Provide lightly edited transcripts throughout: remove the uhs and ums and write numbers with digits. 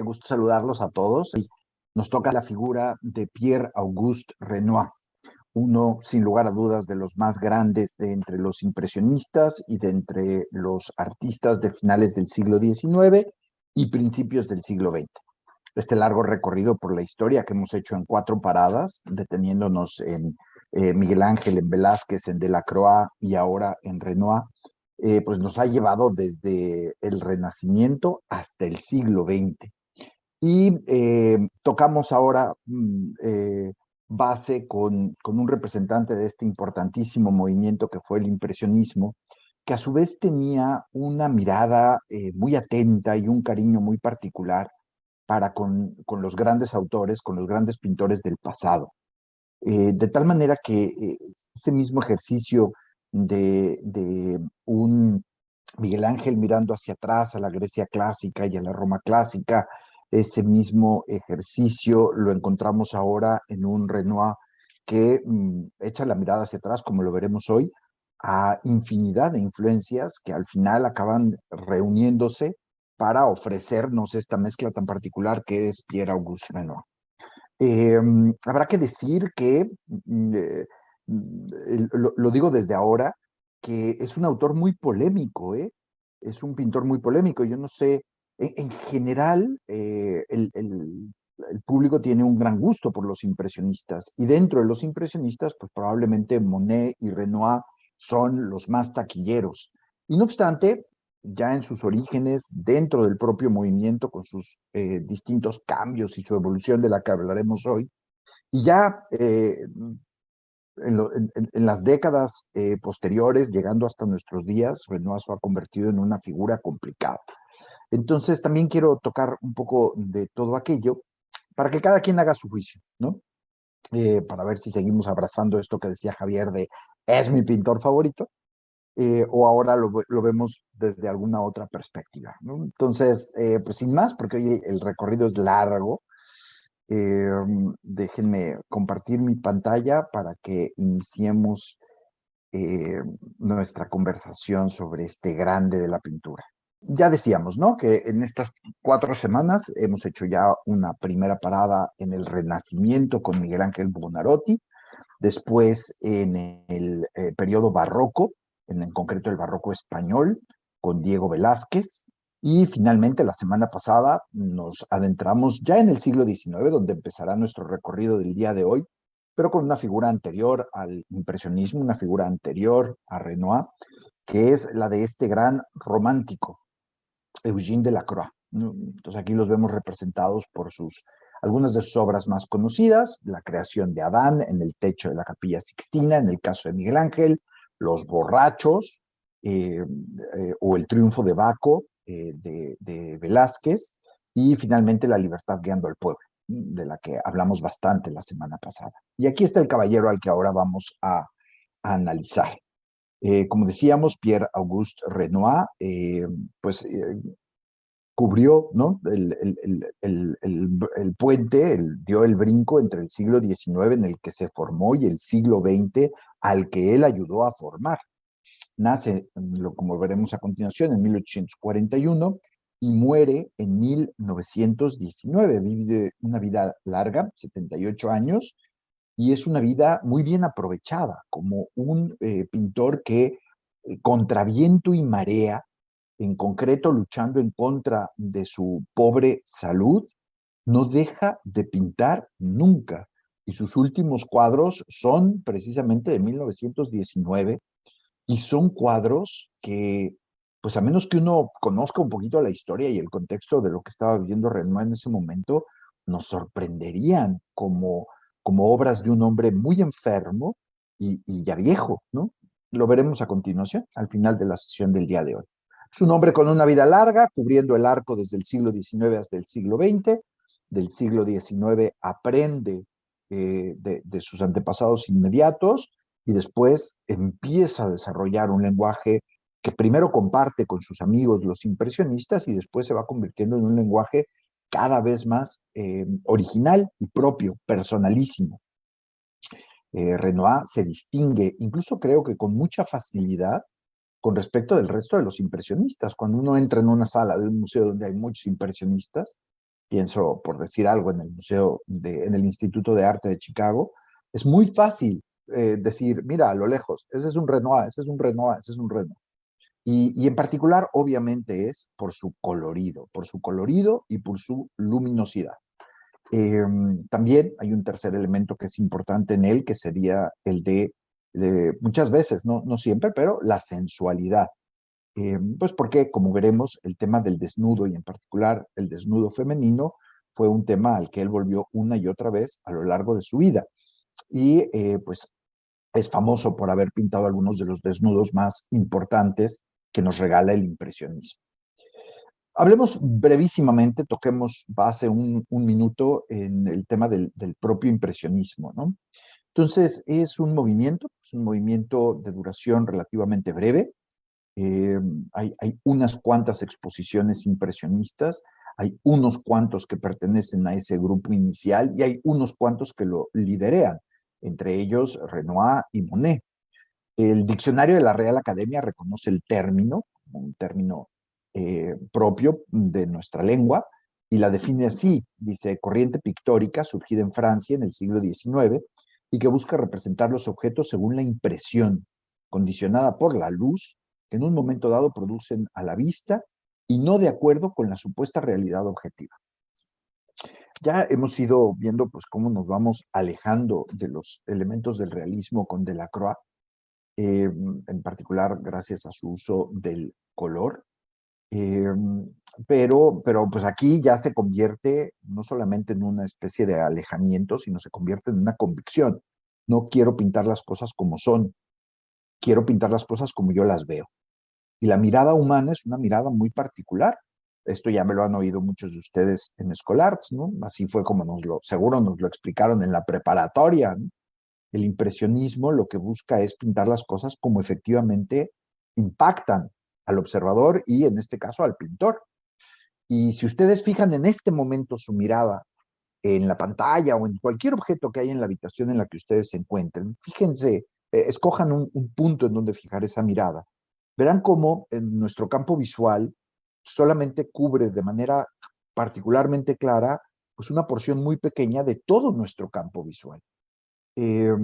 gusto saludarlos a todos. Nos toca la figura de Pierre-Auguste Renoir, uno sin lugar a dudas de los más grandes de entre los impresionistas y de entre los artistas de finales del siglo XIX y principios del siglo XX. Este largo recorrido por la historia que hemos hecho en 4 paradas, deteniéndonos en Miguel Ángel, en Velázquez, en Delacroix y ahora en Renoir, pues nos ha llevado desde el Renacimiento hasta el siglo XX. Y tocamos ahora base con un representante de este importantísimo movimiento que fue el impresionismo, que a su vez tenía una mirada muy atenta y un cariño muy particular para con los grandes autores, con los grandes pintores del pasado. De tal manera que ese mismo ejercicio de un Miguel Ángel mirando hacia atrás a la Grecia clásica y a la Roma clásica, ese mismo ejercicio lo encontramos ahora en un Renoir que echa la mirada hacia atrás, como lo veremos hoy, a infinidad de influencias que al final acaban reuniéndose para ofrecernos esta mezcla tan particular que es Pierre-Auguste Renoir. Habrá que decir que, lo digo desde ahora, que es un autor muy polémico, ¿eh? Es un pintor muy polémico. Yo no sé, en general, el público tiene un gran gusto por los impresionistas, y dentro de los impresionistas, pues probablemente Monet y Renoir son los más taquilleros. Y no obstante, ya en sus orígenes, dentro del propio movimiento, con sus distintos cambios y su evolución de la que hablaremos hoy, y ya en las décadas posteriores, llegando hasta nuestros días, Renoir se ha convertido en una figura complicada. Entonces también quiero tocar un poco de todo aquello para que cada quien haga su juicio, ¿no? Para ver si seguimos abrazando esto que decía Javier de es mi pintor favorito, o ahora lo vemos desde alguna otra perspectiva, ¿no? Entonces, pues sin más, porque hoy el recorrido es largo, eh, déjenme compartir mi pantalla para que iniciemos eh, nuestra conversación sobre este grande de la pintura. Ya decíamos, ¿no? Que en estas 4 semanas hemos hecho ya una primera parada en el Renacimiento con Miguel Ángel Buonarroti, después en el periodo barroco, en concreto el barroco español, con Diego Velázquez, y finalmente la semana pasada nos adentramos ya en el siglo XIX, donde empezará nuestro recorrido del día de hoy, pero con una figura anterior al impresionismo, una figura anterior a Renoir, que es la de este gran romántico, Eugène Delacroix. Entonces aquí los vemos representados por algunas de sus obras más conocidas: la creación de Adán en el techo de la Capilla Sixtina, en el caso de Miguel Ángel, Los borrachos, o el triunfo de Baco, de Velázquez, y finalmente La libertad guiando al pueblo, de la que hablamos bastante la semana pasada. Y aquí está el caballero al que ahora vamos a analizar. Como decíamos, Pierre-Auguste Renoir, pues cubrió, ¿no? El puente, dio el brinco entre el siglo XIX en el que se formó y el siglo XX al que él ayudó a formar. Nace, como veremos a continuación, en 1841 y muere en 1919. Vive una vida larga, 78 años, y es una vida muy bien aprovechada como un pintor que, contra viento y marea, en concreto luchando en contra de su pobre salud, no deja de pintar nunca. Y sus últimos cuadros son precisamente de 1919, y son cuadros que, pues a menos que uno conozca un poquito la historia y el contexto de lo que estaba viviendo Renoir en ese momento, nos sorprenderían como obras de un hombre muy enfermo y ya viejo, ¿no? Lo veremos a continuación, al final de la sesión del día de hoy. Es un hombre con una vida larga, cubriendo el arco desde el siglo XIX hasta el siglo XX. Del siglo XIX aprende de sus antepasados inmediatos, y después empieza a desarrollar un lenguaje que primero comparte con sus amigos los impresionistas, y después se va convirtiendo en un lenguaje cada vez más original y propio, personalísimo. Renoir se distingue, incluso creo que con mucha facilidad, con respecto del resto de los impresionistas. Cuando uno entra en una sala de un museo donde hay muchos impresionistas, pienso por decir algo en el en el Instituto de Arte de Chicago, es muy fácil decir, mira, a lo lejos, ese es un Renoir, ese es un Renoir, ese es un Renoir. Y en particular, obviamente, es por su colorido y por su luminosidad. Eh, También hay un tercer elemento que es importante en él, que sería el de muchas veces, no siempre, pero la sensualidad. Pues porque, como veremos, el tema del desnudo y en particular el desnudo femenino fue un tema al que él volvió una y otra vez a lo largo de su vida. Y pues es famoso por haber pintado algunos de los desnudos más importantes que nos regala el impresionismo. Hablemos brevísimamente, toquemos base un minuto en el tema del propio impresionismo, ¿no? Entonces, es un movimiento de duración relativamente breve. Eh, hay unas cuantas exposiciones impresionistas, hay unos cuantos que pertenecen a ese grupo inicial y hay unos cuantos que lo liderean, entre ellos Renoir y Monet. El diccionario de la Real Academia reconoce el término, como un término propio de nuestra lengua, y la define así, dice, corriente pictórica surgida en Francia en el siglo XIX y que busca representar los objetos según la impresión, condicionada por la luz que en un momento dado producen a la vista y no de acuerdo con la supuesta realidad objetiva. Ya hemos ido viendo pues cómo nos vamos alejando de los elementos del realismo con Delacroix, en particular gracias a su uso del color. Eh, pero pues aquí ya se convierte no solamente en una especie de alejamiento, sino se convierte en una convicción. No quiero pintar las cosas como son, quiero pintar las cosas como yo las veo. Y la mirada humana es una mirada muy particular. Esto ya me lo han oído muchos de ustedes en Escolarts, ¿no? Así fue como seguro nos lo explicaron en la preparatoria, ¿no? El impresionismo lo que busca es pintar las cosas como efectivamente impactan al observador y en este caso al pintor. Y si ustedes fijan en este momento su mirada en la pantalla o en cualquier objeto que hay en la habitación en la que ustedes se encuentren, fíjense, escojan un punto en donde fijar esa mirada. Verán cómo en nuestro campo visual solamente cubre de manera particularmente clara pues una porción muy pequeña de todo nuestro campo visual. Eh,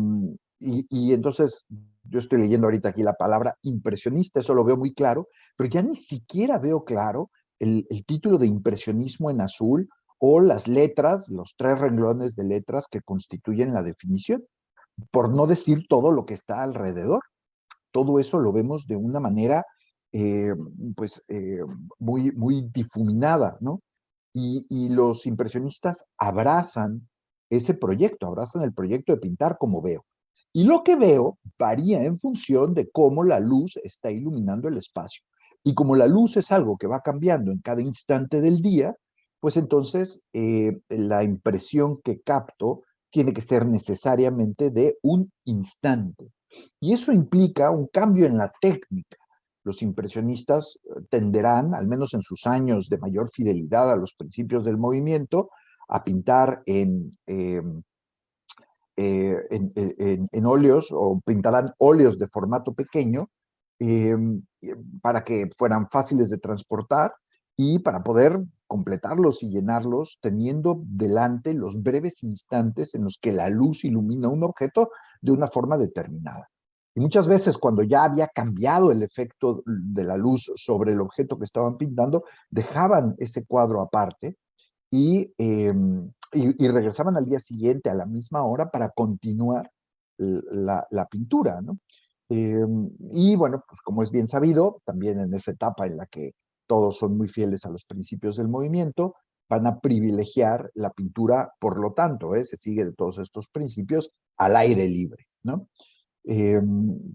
y entonces yo estoy leyendo ahorita aquí la palabra impresionista, eso lo veo muy claro, pero ya ni siquiera veo claro el título de impresionismo en azul o las letras, los 3 renglones de letras que constituyen la definición, por no decir todo lo que está alrededor. Todo eso lo vemos de una manera eh, pues muy difuminada, ¿no? Y los impresionistas abrazan el proyecto de pintar como veo. Y lo que veo varía en función de cómo la luz está iluminando el espacio. Y como la luz es algo que va cambiando en cada instante del día, pues entonces la impresión que capto tiene que ser necesariamente de un instante. Y eso implica un cambio en la técnica. Los impresionistas tenderán, al menos en sus años de mayor fidelidad a los principios del movimiento, a pintar en óleos o pintarán óleos de formato pequeño eh, para que fueran fáciles de transportar y para poder completarlos y llenarlos teniendo delante los breves instantes en los que la luz ilumina un objeto de una forma determinada. Y muchas veces cuando ya había cambiado el efecto de la luz sobre el objeto que estaban pintando, dejaban ese cuadro aparte y regresaban al día siguiente a la misma hora para continuar la pintura, ¿no? Eh, y bueno, pues como es bien sabido, también en esa etapa en la que todos son muy fieles a los principios del movimiento, van a privilegiar la pintura, por lo tanto, se sigue de todos estos principios al aire libre, ¿no? Eh,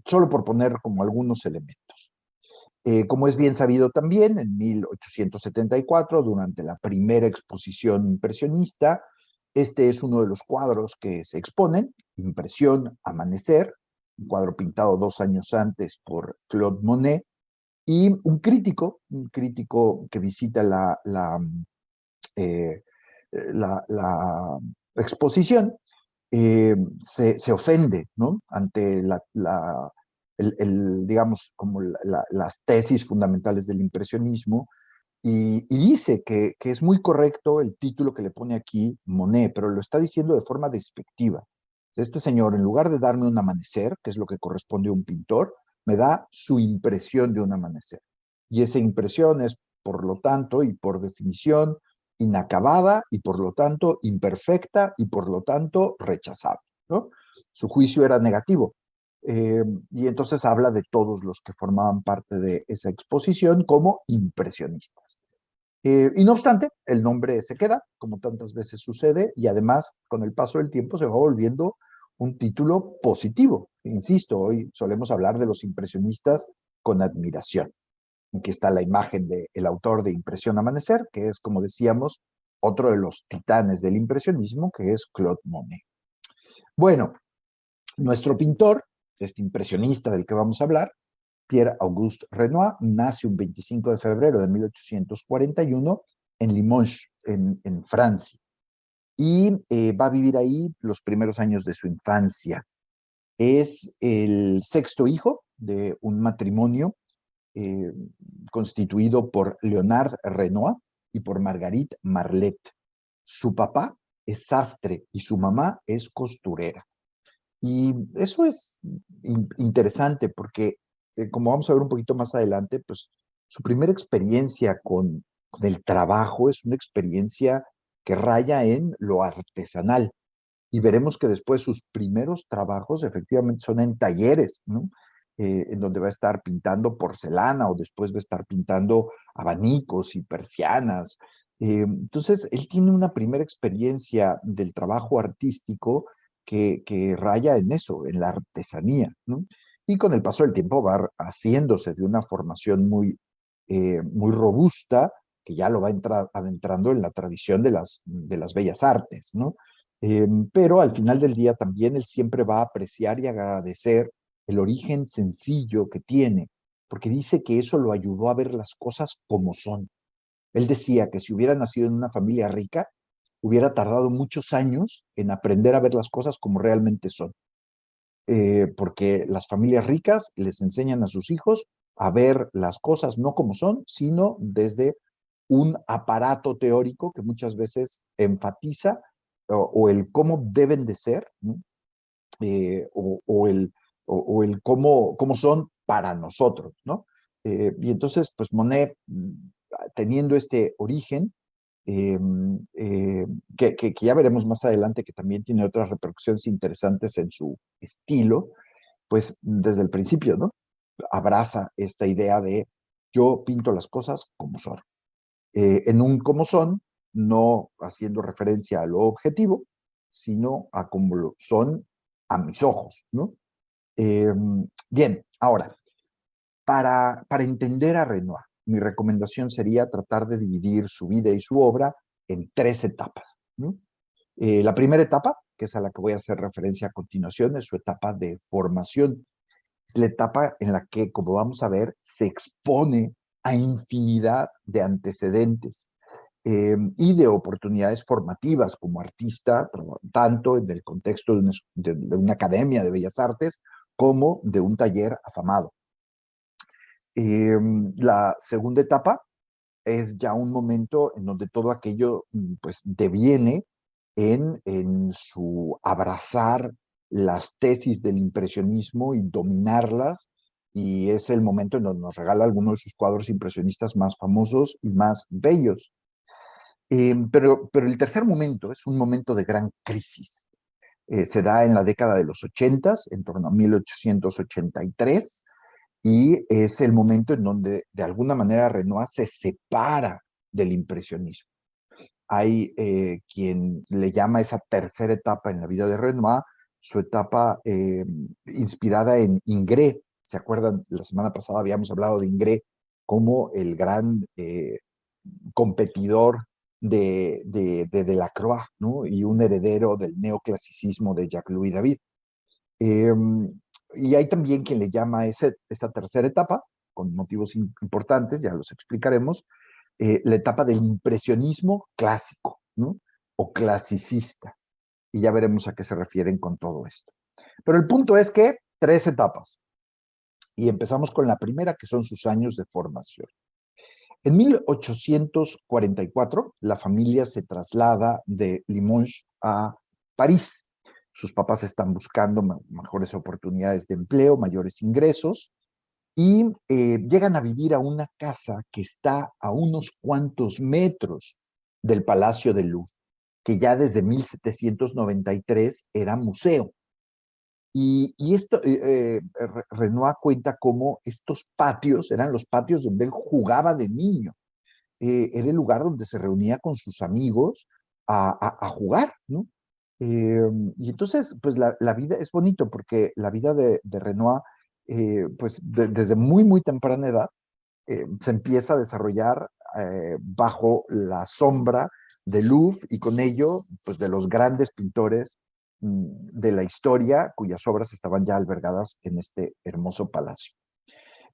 Solo por poner como algunos elementos. Como es bien sabido también, en 1874, durante la primera exposición impresionista, este es uno de los cuadros que se exponen, Impresión, Amanecer, un cuadro pintado 2 años antes por Claude Monet, y un crítico que visita eh, la exposición, se ofende, ¿no? Ante digamos, como las tesis fundamentales del impresionismo y dice que es muy correcto el título que le pone aquí Monet, pero lo está diciendo de forma despectiva. Este señor, en lugar de darme un amanecer, que es lo que corresponde a un pintor, me da su impresión de un amanecer. Y esa impresión es, por lo tanto, y por definición, inacabada, y por lo tanto, imperfecta, y por lo tanto, rechazable, ¿no? Su juicio era negativo. Y entonces habla de todos los que formaban parte de esa exposición como impresionistas. Y no obstante, el nombre se queda, como tantas veces sucede, y además, con el paso del tiempo, se va volviendo un título positivo. Insisto, hoy solemos hablar de los impresionistas con admiración. Aquí está la imagen del autor de Impresión Amanecer, que es, como decíamos, otro de los titanes del impresionismo, que es Claude Monet. Bueno, nuestro pintor, este impresionista del que vamos a hablar, Pierre-Auguste Renoir, nace un 25 de febrero de 1841 en Limoges, en Francia, y va a vivir ahí los primeros años de su infancia. Es el sexto hijo de un matrimonio eh, constituido por Leonard Renoir y por Marguerite Marlet. Su papá es sastre y su mamá es costurera. Y eso es interesante porque, como vamos a ver un poquito más adelante, pues su primera experiencia con el trabajo es una experiencia que raya en lo artesanal. Y veremos que después sus primeros trabajos efectivamente son en talleres, ¿no? En donde va a estar pintando porcelana o después va a estar pintando abanicos y persianas. Entonces, él tiene una primera experiencia del trabajo artístico que raya en eso, en la artesanía, ¿no? Y con el paso del tiempo va haciéndose de una formación muy robusta que ya lo va adentrando en la tradición de las bellas artes, ¿no? Pero al final del día también él siempre va a apreciar y agradecer el origen sencillo que tiene, porque dice que eso lo ayudó a ver las cosas como son. Él decía que si hubiera nacido en una familia rica, hubiera tardado muchos años en aprender a ver las cosas como realmente son, porque las familias ricas les enseñan a sus hijos a ver las cosas no como son, sino desde un aparato teórico que muchas veces enfatiza o el cómo deben de ser, ¿no? O el cómo son para nosotros, ¿no? Y entonces, pues Monet, teniendo este origen, eh, que ya veremos más adelante, que también tiene otras repercusiones interesantes en su estilo, pues desde el principio, ¿no? Abraza esta idea de yo pinto las cosas como son. En un como son, no haciendo referencia a lo objetivo, sino a como lo son a mis ojos, ¿no? Eh, Bien, ahora, para entender a Renoir, mi recomendación sería tratar de dividir su vida y su obra en tres etapas, ¿no? La primera etapa, que es a la que voy a hacer referencia a continuación, es su etapa de formación. Es la etapa en la que, como vamos a ver, se expone a infinidad de antecedentes y de oportunidades formativas como artista, tanto en el contexto de una academia de bellas artes como de un taller afamado. La segunda etapa es ya un momento en donde todo aquello pues deviene en su abrazar las tesis del impresionismo y dominarlas, y es el momento en donde nos regala algunos de sus cuadros impresionistas más famosos y más bellos. Pero el tercer momento es un momento de gran crisis. Se da en la década de los 80, en torno a 1883, y es el momento en donde de alguna manera Renoir se separa del impresionismo. Hay quien le llama esa tercera etapa en la vida de Renoir, su etapa inspirada en Ingres. ¿Se acuerdan? La semana pasada habíamos hablado de Ingres como el gran competidor de Delacroix, ¿no? Y un heredero del neoclasicismo de Jacques-Louis David. Eh, y hay también quien le llama esa tercera etapa, con motivos importantes, ya los explicaremos, la etapa del impresionismo clásico, ¿no? O clasicista. Y ya veremos a qué se refieren con todo esto. Pero el punto es que tres etapas. Y empezamos con la primera, que son sus años de formación. En 1844, la familia se traslada de Limoges a París. Sus papás están buscando mejores oportunidades de empleo, mayores ingresos, y llegan a vivir a una casa que está a unos cuantos metros del Palacio del Louvre, que ya desde 1793 era museo. Y esto, Renoir cuenta cómo estos patios eran los patios donde él jugaba de niño. Era el lugar donde se reunía con sus amigos a jugar, ¿no? Y entonces, pues la vida es bonito porque la vida de Renoir, pues desde muy, muy temprana edad, se empieza a desarrollar bajo la sombra del Louvre y con ello, pues de los grandes pintores de la historia cuyas obras estaban ya albergadas en este hermoso palacio.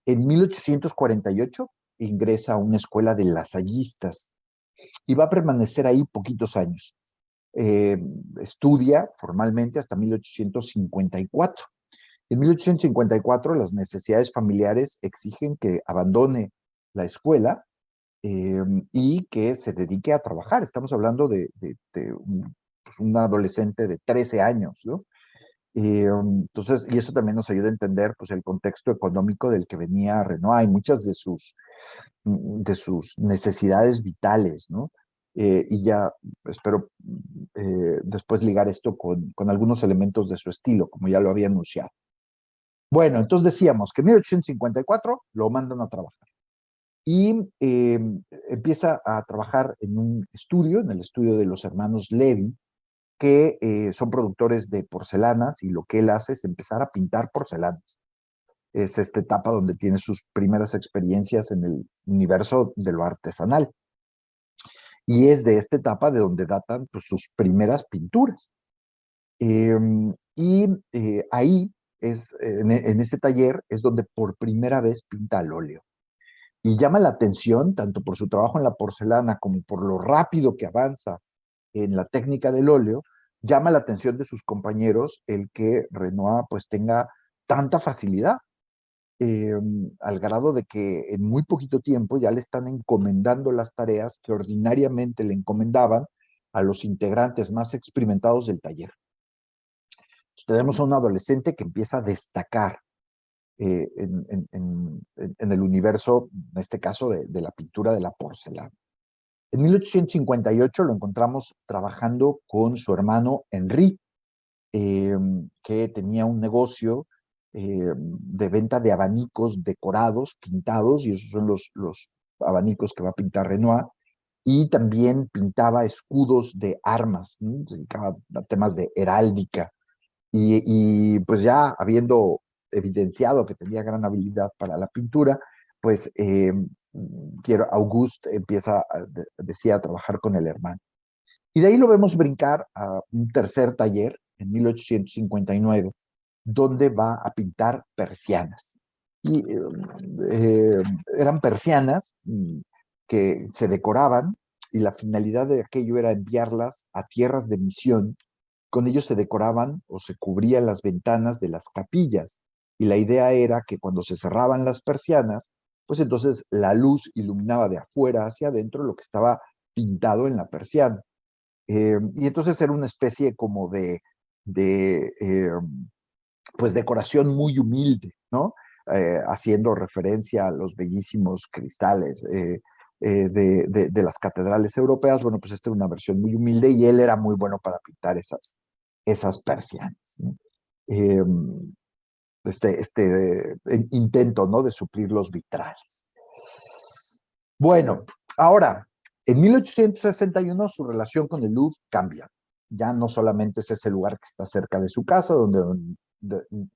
En 1848 ingresa a una escuela de lasallistas y va a permanecer ahí poquitos años. Eh, Estudia formalmente hasta 1854. En 1854 las necesidades familiares exigen que abandone la escuela y que se dedique a trabajar. Estamos hablando de pues un adolescente de 13 años, ¿no? Entonces, y eso también nos ayuda a entender pues, el contexto económico del que venía Renoir y muchas de sus necesidades vitales, ¿no? Y ya espero después ligar esto con algunos elementos de su estilo, como ya lo había anunciado. Bueno, entonces decíamos que en 1854 lo mandan a trabajar y empieza a trabajar en un estudio, en el estudio de los hermanos Levy, que son productores de porcelanas y lo que él hace es empezar a pintar porcelanas. Es esta etapa donde tiene sus primeras experiencias en el universo de lo artesanal. Y es de esta etapa de donde datan pues, sus primeras pinturas. Eh, Ahí, en ese taller, es donde por primera vez pinta al óleo. Y llama la atención, tanto por su trabajo en la porcelana como por lo rápido que avanza en la técnica del óleo, llama la atención de sus compañeros el que Renoir pues tenga tanta facilidad, eh, al grado de que en muy poquito tiempo ya le están encomendando las tareas que ordinariamente le encomendaban a los integrantes más experimentados del taller. Entonces, tenemos a un adolescente que empieza a destacar en el universo, en este caso, de la pintura de la porcelana. En 1858 lo encontramos trabajando con su hermano Henri, que tenía un negocio de venta de abanicos decorados, pintados, y esos son los abanicos que va a pintar Renoir, y también pintaba escudos de armas, ¿no? Se dedicaba a temas de heráldica, pues ya habiendo evidenciado que tenía gran habilidad para la pintura, pues Auguste empieza, decía, a trabajar con el hermano. Y de ahí lo vemos brincar a un tercer taller en 1859, donde va a pintar persianas. Y eran persianas que se decoraban y la finalidad de aquello era enviarlas a tierras de misión. Con ellos se decoraban o se cubrían las ventanas de las capillas. Y la idea era que cuando se cerraban las persianas, pues entonces la luz iluminaba de afuera hacia adentro lo que estaba pintado en la persiana. Y entonces era una especie como de pues decoración muy humilde, ¿no? Haciendo referencia a los bellísimos cristales de las catedrales europeas. Bueno, pues esta era una versión muy humilde y él era muy bueno para pintar esas persianas, ¿no? Eh, intento, ¿no? De suplir los vitrales. Bueno, ahora, en 1861 su relación con el Louvre cambia. Ya no solamente es ese lugar que está cerca de su casa,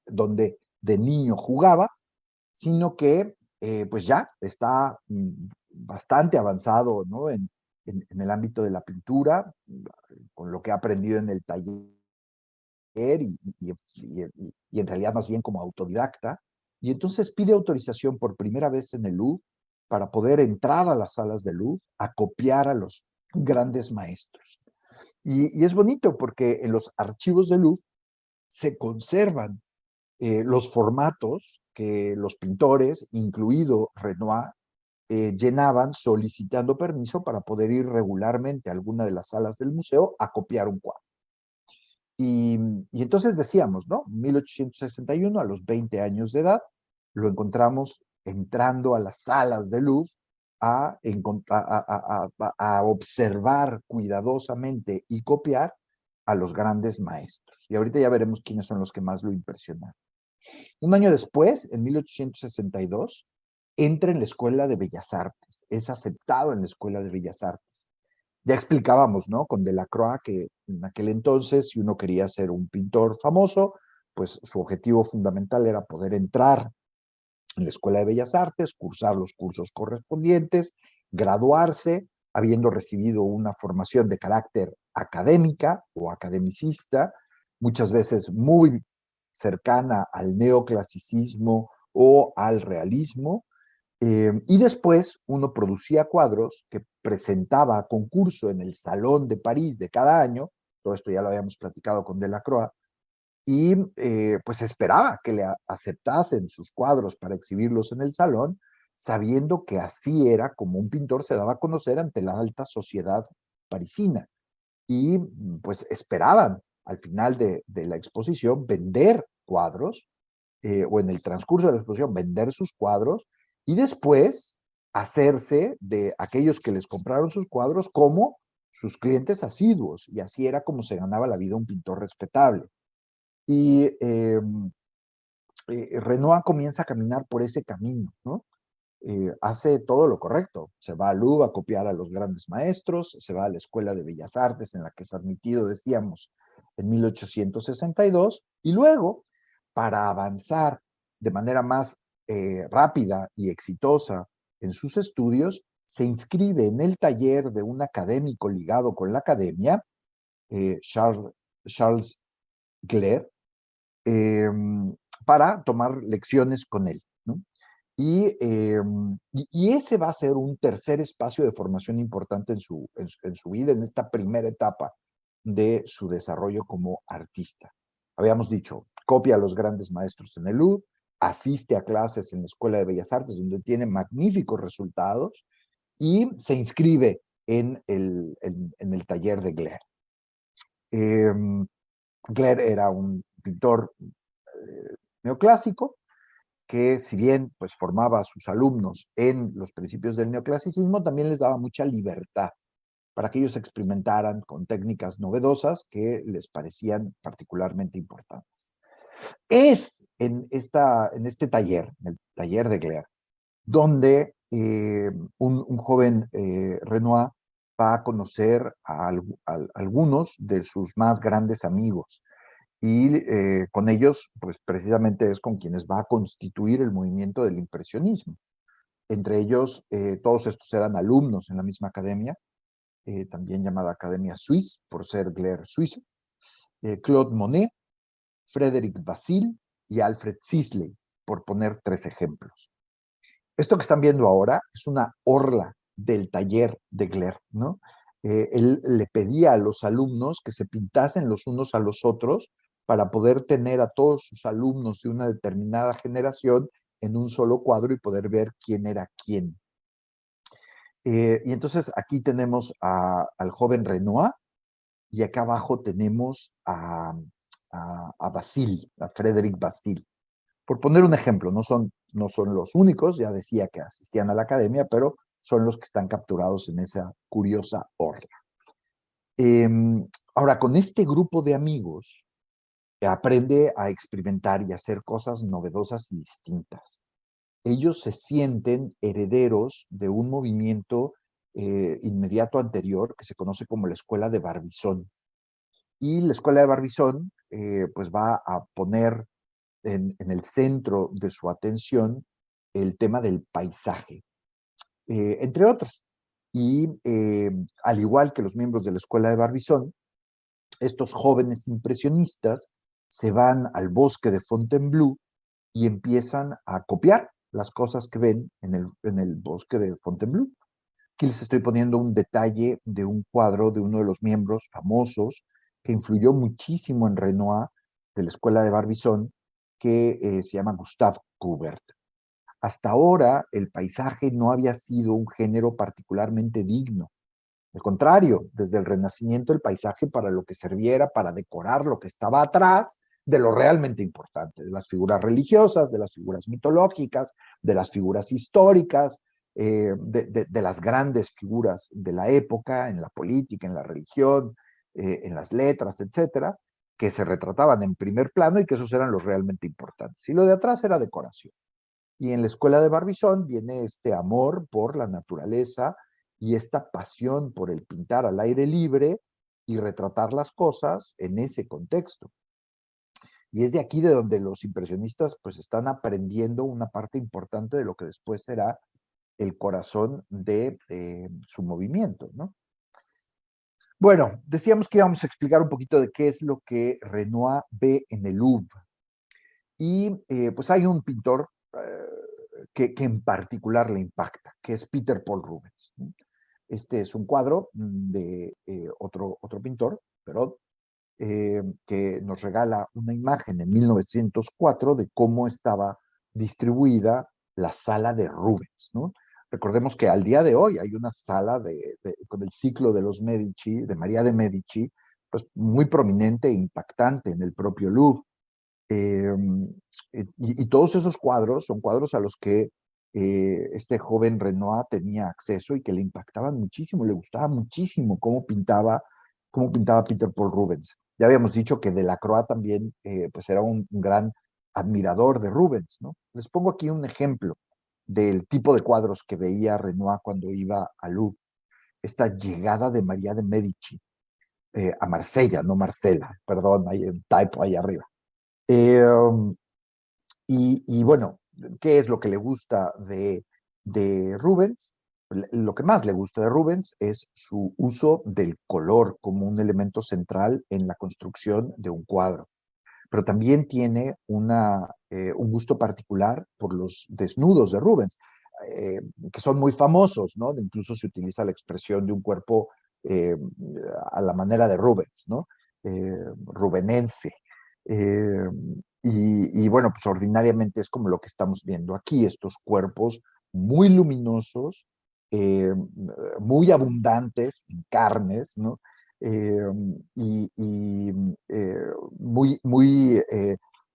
donde de niño jugaba, sino que pues ya está bastante avanzado, ¿no? En el ámbito de la pintura, con lo que ha aprendido en el taller y en realidad más bien como autodidacta. Y entonces pide autorización por primera vez en el Louvre para poder entrar a las salas del Louvre a copiar a los grandes maestros. Y es bonito porque en los archivos del Louvre se conservan los formatos que los pintores, incluido Renoir, llenaban solicitando permiso para poder ir regularmente a alguna de las salas del museo a copiar un cuadro. Y entonces decíamos, ¿no? 1861, a los 20 años de edad, lo encontramos entrando a las salas del Louvre a observar cuidadosamente y copiar a los grandes maestros. Y ahorita ya veremos quiénes son los que más lo impresionaron. Un año después, en 1862, entra en la Escuela de Bellas Artes. Es aceptado en la Escuela de Bellas Artes. Ya explicábamos, ¿no? Con Delacroix que en aquel entonces, si uno quería ser un pintor famoso, pues su objetivo fundamental era poder entrar en la Escuela de Bellas Artes, cursar los cursos correspondientes, graduarse, habiendo recibido una formación de carácter académica o academicista, muchas veces muy cercana al neoclasicismo o al realismo, y después uno producía cuadros que presentaba a concurso en el Salón de París de cada año, todo esto ya lo habíamos platicado con Delacroix, y pues esperaba que le aceptasen sus cuadros para exhibirlos en el salón, sabiendo que así era como un pintor se daba a conocer ante la alta sociedad parisina. Y pues esperaban al final de la exposición vender cuadros, o en el transcurso de la exposición vender sus cuadros, y después hacerse de aquellos que les compraron sus cuadros como sus clientes asiduos, y así era como se ganaba la vida un pintor respetable. Y Renoir comienza a caminar por ese camino, ¿no? Hace todo lo correcto. Se va a Louvre a copiar a los grandes maestros, se va a la Escuela de Bellas Artes, en la que es admitido, decíamos, en 1862, y luego, para avanzar de manera más rápida y exitosa en sus estudios, se inscribe en el taller de un académico ligado con la academia, Charles Gleyre, eh, para tomar lecciones con él, ¿no? Y ese va a ser un tercer espacio de formación importante en su vida, en esta primera etapa de su desarrollo como artista. Habíamos dicho, copia a los grandes maestros en el Louvre, asiste a clases en la Escuela de Bellas Artes, donde tiene magníficos resultados, y se inscribe en el taller de Gleyre. Gleyre era un pintor neoclásico, que si bien pues formaba a sus alumnos en los principios del neoclasicismo, también les daba mucha libertad para que ellos experimentaran con técnicas novedosas que les parecían particularmente importantes. Es en este taller, en el taller de Gleyre, donde un joven Renoir va a conocer a algunos de sus más grandes amigos, y con ellos, pues precisamente es con quienes va a constituir el movimiento del impresionismo. Entre ellos, todos estos eran alumnos en la misma academia, también llamada Academia Suisse, por ser Gleyre suizo, Claude Monet, Frédéric Basile y Alfred Sisley, por poner tres ejemplos. Esto que están viendo ahora es una orla del taller de Gleyre, ¿no? Él le pedía a los alumnos que se pintasen los unos a los otros para poder tener a todos sus alumnos de una determinada generación en un solo cuadro y poder ver quién era quién. Y entonces aquí tenemos al joven Renoir, y acá abajo tenemos a Basile, a Frédéric Basile. Por poner un ejemplo, no son los únicos, ya decía que asistían a la academia, pero son los que están capturados en esa curiosa orla. Ahora, con este grupo de amigos, aprende a experimentar y a hacer cosas novedosas y distintas. Ellos se sienten herederos de un movimiento inmediato anterior que se conoce como la Escuela de Barbizon. Y la Escuela de Barbizon pues va a poner en el centro de su atención el tema del paisaje, entre otros. Y al igual que los miembros de la Escuela de Barbizon, estos jóvenes impresionistas se van al bosque de Fontainebleau y empiezan a copiar las cosas que ven en el bosque de Fontainebleau. Aquí les estoy poniendo un detalle de un cuadro de uno de los miembros famosos que influyó muchísimo en Renoir de la Escuela de Barbizon, que se llama Gustave Courbet. hasta ahora el paisaje no había sido un género particularmente digno. Al contrario, desde el Renacimiento el paisaje para lo que serviera, para decorar lo que estaba atrás de lo realmente importante, de las figuras religiosas, de las figuras mitológicas, de las figuras históricas, de las grandes figuras de la época, en la política, en la religión, en las letras, etcétera, que se retrataban en primer plano y que esos eran los realmente importantes. Y lo de atrás era decoración. Y en la escuela de Barbizon viene este amor por la naturaleza y esta pasión por el pintar al aire libre y retratar las cosas en ese contexto. Y es de aquí de donde los impresionistas pues están aprendiendo una parte importante de lo que después será el corazón de su movimiento, ¿no? Bueno, decíamos que íbamos a explicar un poquito de qué es lo que Renoir ve en el Louvre. Y pues hay un pintor que en particular le impacta, que es Peter Paul Rubens. Este es un cuadro de otro pintor, Perot, que nos regala una imagen en 1904 de cómo estaba distribuida la sala de Rubens, ¿no? Recordemos que al día de hoy hay una sala con el ciclo de los Medici, de María de Medici, pues muy prominente e impactante en el propio Louvre. Eh, y todos esos cuadros son cuadros a los que este joven Renoir tenía acceso y que le impactaban muchísimo, le gustaba muchísimo cómo pintaba Peter Paul Rubens. Ya habíamos dicho que Delacroix también pues era un gran admirador de Rubens, ¿no? Les pongo aquí un ejemplo del tipo de cuadros que veía Renoir cuando iba a Louvre. Esta llegada de María de Medici a Marsella, no Marcela, perdón, hay un typo ahí arriba. Eh, y bueno, ¿qué es lo que le gusta de Rubens? Lo que más le gusta de Rubens es su uso del color como un elemento central en la construcción de un cuadro. Pero también tiene un gusto particular por los desnudos de Rubens, eh, que son muy famosos, ¿no? Incluso se utiliza la expresión de un cuerpo eh, a la manera de Rubens, ¿no? Rubenense. Eh, y bueno, pues ordinariamente es como lo que estamos viendo aquí, estos cuerpos muy luminosos, muy abundantes en carnes, ¿no? Eh, y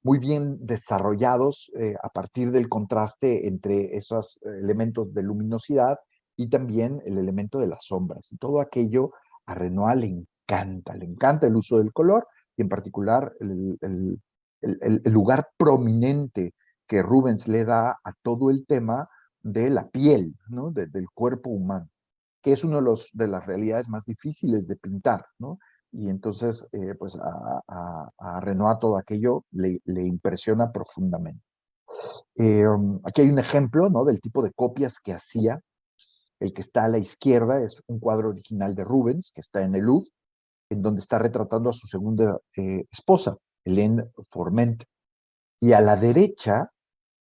muy bien desarrollados a partir del contraste entre esos elementos de luminosidad y también el elemento de las sombras. Y todo aquello a Renoir le encanta el uso del color y en particular el lugar prominente que Rubens le da a todo el tema de la piel, ¿no? Del cuerpo humano, que es uno de las realidades más difíciles de pintar, ¿no? Y entonces, pues a Renoir todo aquello le impresiona profundamente. Aquí hay un ejemplo, ¿no? Del tipo de copias que hacía. El que está a la izquierda es un cuadro original de Rubens, que está en el Louvre, en donde está retratando a su segunda esposa, Hélène Forment. Y a la derecha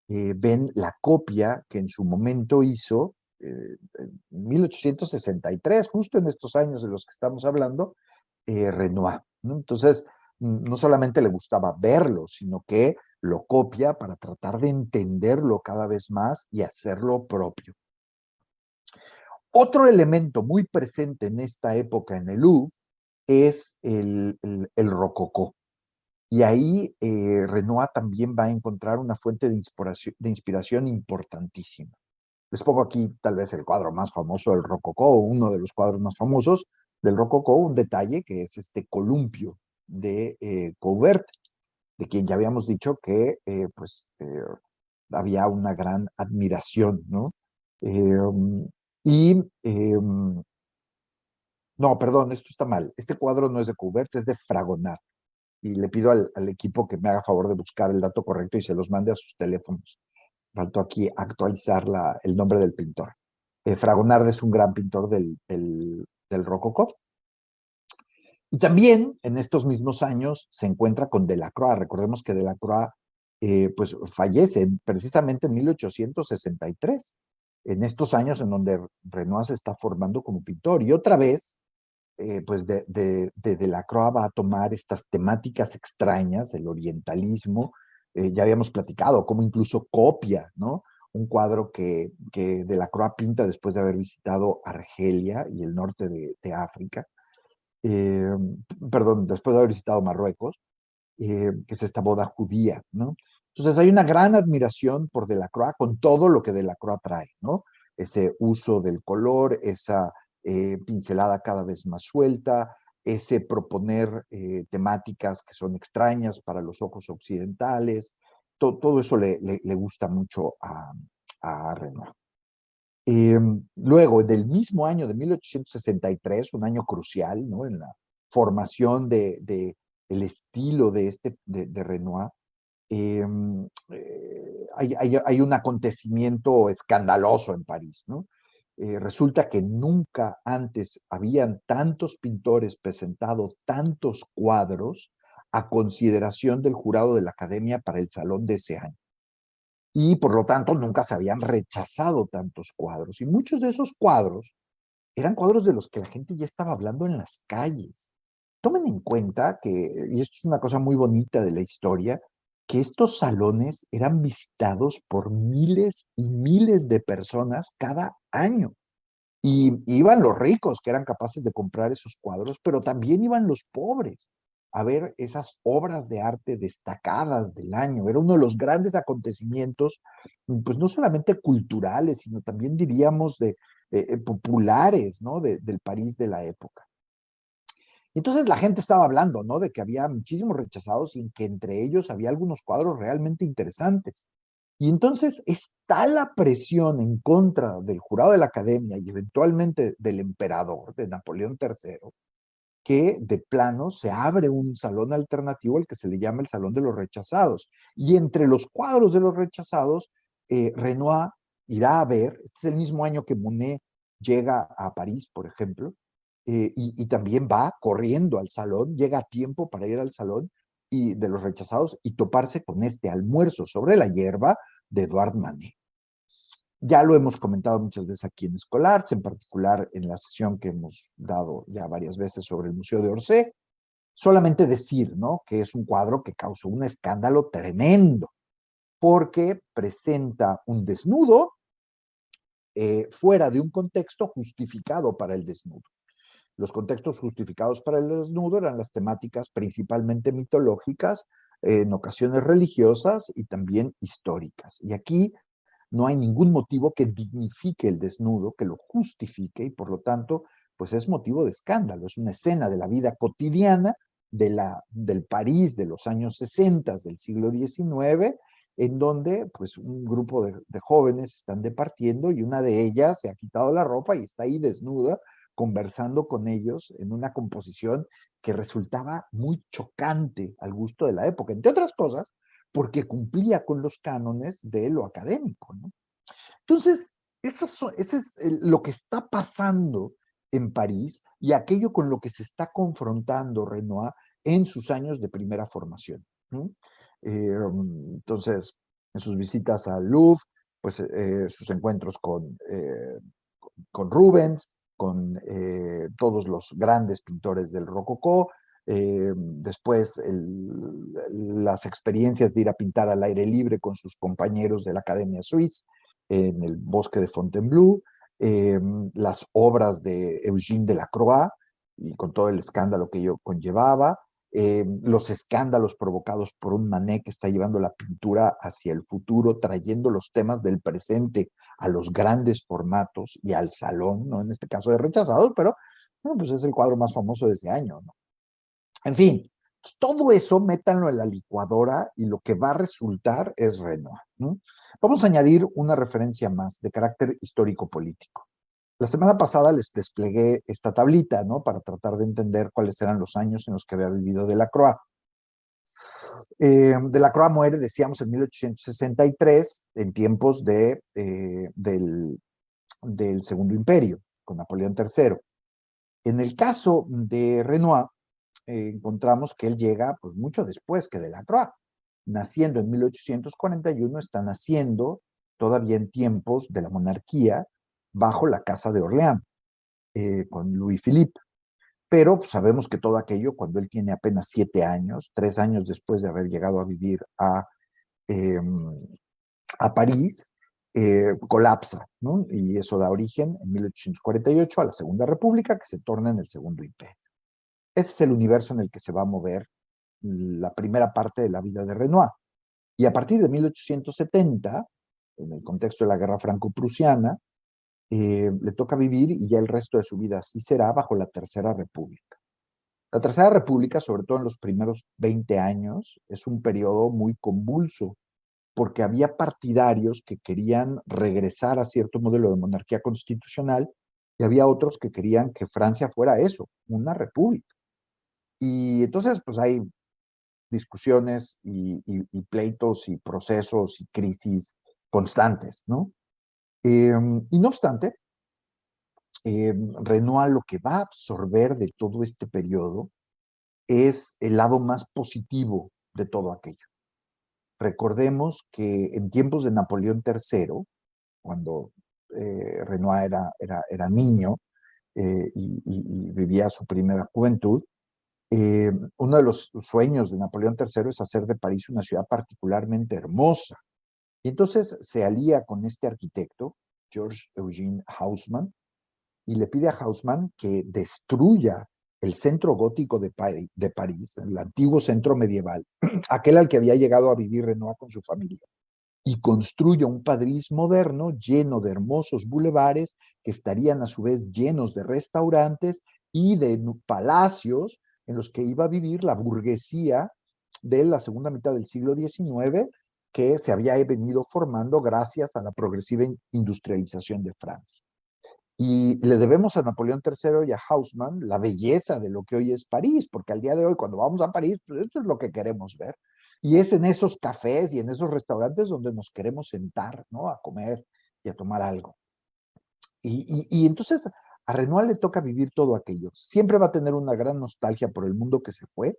ven la copia que en su momento hizo en 1863, justo en estos años de los que estamos hablando, Renoir, ¿no? Entonces, no solamente le gustaba verlo, sino que lo copia para tratar de entenderlo cada vez más y hacerlo propio. Otro elemento muy presente en esta época en el Louvre es el rococó. Y ahí Renoir también va a encontrar una fuente de inspiración importantísima. Les pongo aquí tal vez el cuadro más famoso del Rococó, uno de los cuadros más famosos del Rococó, un detalle que es este columpio de Courbet, de quien ya habíamos dicho que había una gran admiración, ¿no? Y no, perdón, esto está mal. Este cuadro no es de Courbet, es de Fragonard. Y le pido al equipo que me haga favor de buscar el dato correcto y se los mande a sus teléfonos. Faltó aquí actualizar el nombre del pintor. Fragonard es un gran pintor del Rococó. Y también en estos mismos años se encuentra con Delacroix. Recordemos que Delacroix pues fallece precisamente en 1863, en estos años en donde Renoir se está formando como pintor. Y otra vez, pues de Delacroix va a tomar estas temáticas extrañas, el orientalismo, ya habíamos platicado, cómo incluso copia, ¿no? un cuadro que Delacroix pinta después de haber visitado Argelia y el norte de África, eh, perdón, después de haber visitado Marruecos, que es esta boda judía, ¿no? Entonces hay una gran admiración por Delacroix con todo lo que Delacroix trae, ¿no? Ese uso del color, esa pincelada cada vez más suelta, ese proponer temáticas que son extrañas para los ojos occidentales, todo eso le gusta mucho a Renoir. Luego, del mismo año de 1863, un año crucial, ¿no? En la formación el estilo de Renoir, hay un acontecimiento escandaloso en París, ¿no? Resulta que nunca antes habían tantos pintores presentado tantos cuadros a consideración del jurado de la Academia para el salón de ese año. Y por lo tanto nunca se habían rechazado tantos cuadros. Y muchos de esos cuadros eran cuadros de los que la gente ya estaba hablando en las calles. Tomen en cuenta que, y esto es una cosa muy bonita de la historia, que estos salones eran visitados por miles y miles de personas cada año. Y iban los ricos que eran capaces de comprar esos cuadros, pero también iban los pobres a ver esas obras de arte destacadas del año. Era uno de los grandes acontecimientos, pues no solamente culturales, sino también diríamos populares, ¿no? Del París de la época. Entonces la gente estaba hablando, ¿no? De que había muchísimos rechazados y que entre ellos había algunos cuadros realmente interesantes. Y entonces está la presión en contra del jurado de la Academia y eventualmente del emperador, de Napoleón III, que de plano se abre un salón alternativo al que se le llama el Salón de los Rechazados. Y entre los cuadros de los rechazados, Renoir irá a ver, este es el mismo año que Monet llega a París, por ejemplo, y también va corriendo al salón, llega a tiempo para ir al salón y de los rechazados y toparse con este almuerzo sobre la hierba de Edouard Manet. Ya lo hemos comentado muchas veces aquí en Escolars, en particular en la sesión que hemos dado ya varias veces sobre el Museo de Orsay. Solamente decir, ¿no? Que es un cuadro que causó un escándalo tremendo, porque presenta un desnudo fuera de un contexto justificado para el desnudo. Los contextos justificados para el desnudo eran las temáticas principalmente mitológicas, en ocasiones religiosas y también históricas. Y aquí no hay ningún motivo que dignifique el desnudo, que lo justifique, y por lo tanto, pues es motivo de escándalo. Es una escena de la vida cotidiana del París de los años 60 del siglo XIX, en donde pues un grupo de jóvenes están departiendo y una de ellas se ha quitado la ropa y está ahí desnuda, conversando con ellos en una composición que resultaba muy chocante al gusto de la época, entre otras cosas, porque cumplía con los cánones de lo académico, ¿no? Entonces, ese es lo que está pasando en París y aquello con lo que se está confrontando Renoir en sus años de primera formación, ¿no? Entonces, en sus visitas al Louvre, pues sus encuentros con Rubens, con todos los grandes pintores del Rococó, después las experiencias de ir a pintar al aire libre con sus compañeros de la Academia Suisse en el bosque de Fontainebleau, las obras de Eugène Delacroix y con todo el escándalo que ello conllevaba, los escándalos provocados por un Manet que está llevando la pintura hacia el futuro, trayendo los temas del presente a los grandes formatos y al salón, ¿no? En este caso de rechazados, pero bueno, pues es el cuadro más famoso de ese año, ¿no? En fin, todo eso métanlo en la licuadora y lo que va a resultar es Renoir, ¿no? Vamos a añadir una referencia más de carácter histórico-político. La semana pasada les desplegué esta tablita, ¿no? Para tratar de entender cuáles eran los años en los que había vivido Delacroix. Delacroix muere, decíamos, en 1863, en tiempos del Segundo Imperio, con Napoleón III. En el caso de Renoir, encontramos que él llega pues, mucho después que Delacroix. Naciendo en 1841, está naciendo todavía en tiempos de la monarquía bajo la Casa de Orleans, con Louis Philippe. Pero pues, sabemos que todo aquello, cuando él tiene apenas 7 años, 3 años después de haber llegado a vivir a París, colapsa, ¿no? Y eso da origen en 1848 a la Segunda República, que se torna en el Segundo Imperio. Ese es el universo en el que se va a mover la primera parte de la vida de Renoir. Y a partir de 1870, en el contexto de la Guerra Franco-Prusiana, le toca vivir, y ya el resto de su vida así será, bajo la Tercera República. La Tercera República, sobre todo en los primeros 20 años, es un periodo muy convulso, porque había partidarios que querían regresar a cierto modelo de monarquía constitucional y había otros que querían que Francia fuera eso, una república. Y entonces, pues hay discusiones y pleitos y procesos y crisis constantes, ¿no? Y no obstante, Renoir lo que va a absorber de todo este periodo es el lado más positivo de todo aquello. Recordemos que en tiempos de Napoleón III, cuando Renoir era niño y vivía su primera juventud, uno de los sueños de Napoleón III es hacer de París una ciudad particularmente hermosa. Y entonces se alía con este arquitecto, Georges Eugène Haussmann, y le pide a Haussmann que destruya el centro gótico de París, el antiguo centro medieval, aquel al que había llegado a vivir Renoir con su familia, y construya un París moderno lleno de hermosos bulevares que estarían a su vez llenos de restaurantes y de palacios en los que iba a vivir la burguesía de la segunda mitad del siglo XIX, que se había venido formando gracias a la progresiva industrialización de Francia. Y le debemos a Napoleón III y a Haussmann la belleza de lo que hoy es París, porque al día de hoy, cuando vamos a París, pues esto es lo que queremos ver. Y es en esos cafés y en esos restaurantes donde nos queremos sentar, ¿no? A comer y a tomar algo. Y entonces a Renoir le toca vivir todo aquello. Siempre va a tener una gran nostalgia por el mundo que se fue,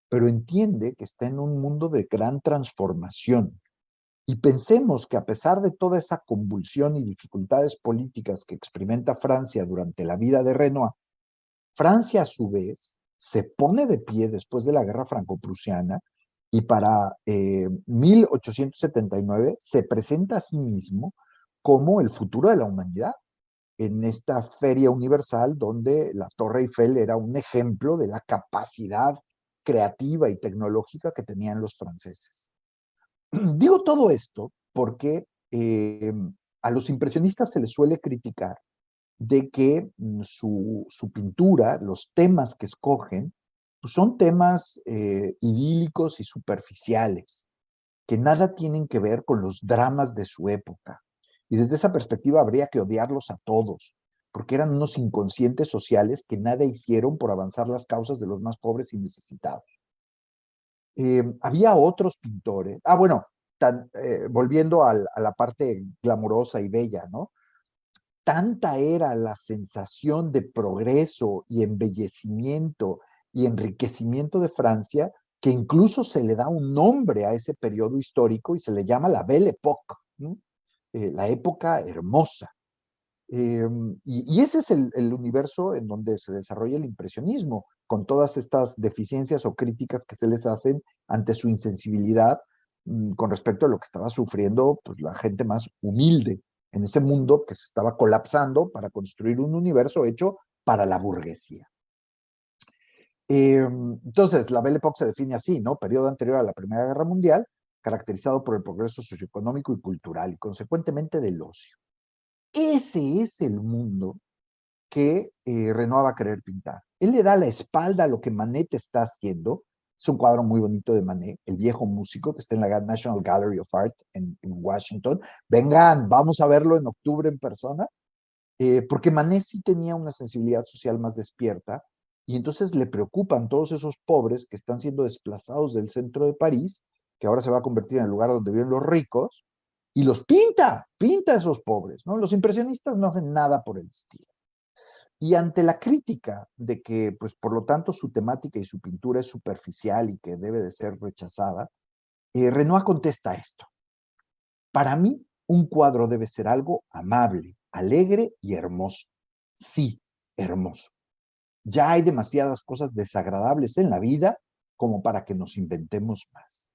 pero entiende que está en un mundo de gran transformación. Y pensemos que a pesar de toda esa convulsión y dificultades políticas que experimenta Francia durante la vida de Renoir, Francia a su vez se pone de pie después de la guerra franco-prusiana y para 1879 se presenta a sí mismo como el futuro de la humanidad en esta feria universal donde la Torre Eiffel era un ejemplo de la capacidad creativa y tecnológica que tenían los franceses. Digo todo esto porque a los impresionistas se les suele criticar de que su pintura, los temas que escogen, pues son temas idílicos y superficiales, que nada tienen que ver con los dramas de su época. Y desde esa perspectiva habría que odiarlos a todos, porque eran unos inconscientes sociales que nada hicieron por avanzar las causas de los más pobres y necesitados. Había otros pintores, bueno, volviendo a la parte glamurosa y bella, ¿no? Tanta era la sensación de progreso y embellecimiento y enriquecimiento de Francia que incluso se le da un nombre a ese periodo histórico y se le llama la Belle Époque, ¿no? La época hermosa. Y ese es el universo en donde se desarrolla el impresionismo, con todas estas deficiencias o críticas que se les hacen ante su insensibilidad con respecto a lo que estaba sufriendo pues, la gente más humilde en ese mundo que se estaba colapsando para construir un universo hecho para la burguesía. Entonces, la Belle Époque se define así, ¿no? Periodo anterior a la Primera Guerra Mundial, caracterizado por el progreso socioeconómico y cultural y consecuentemente del ocio. Ese es el mundo que Renoir va a querer pintar. Él le da la espalda a lo que Manet está haciendo. Es un cuadro muy bonito de Manet, el viejo músico que está en la National Gallery of Art en Washington. Vengan, vamos a verlo en octubre en persona, porque Manet sí tenía una sensibilidad social más despierta y entonces le preocupan todos esos pobres que están siendo desplazados del centro de París, que ahora se va a convertir en el lugar donde viven los ricos, y los pinta a esos pobres, ¿no? Los impresionistas no hacen nada por el estilo. Y ante la crítica de que, pues, por lo tanto, su temática y su pintura es superficial y que debe de ser rechazada, Renoir contesta esto. Para mí, un cuadro debe ser algo amable, alegre y hermoso. Sí, hermoso. Ya hay demasiadas cosas desagradables en la vida como para que nos inventemos más.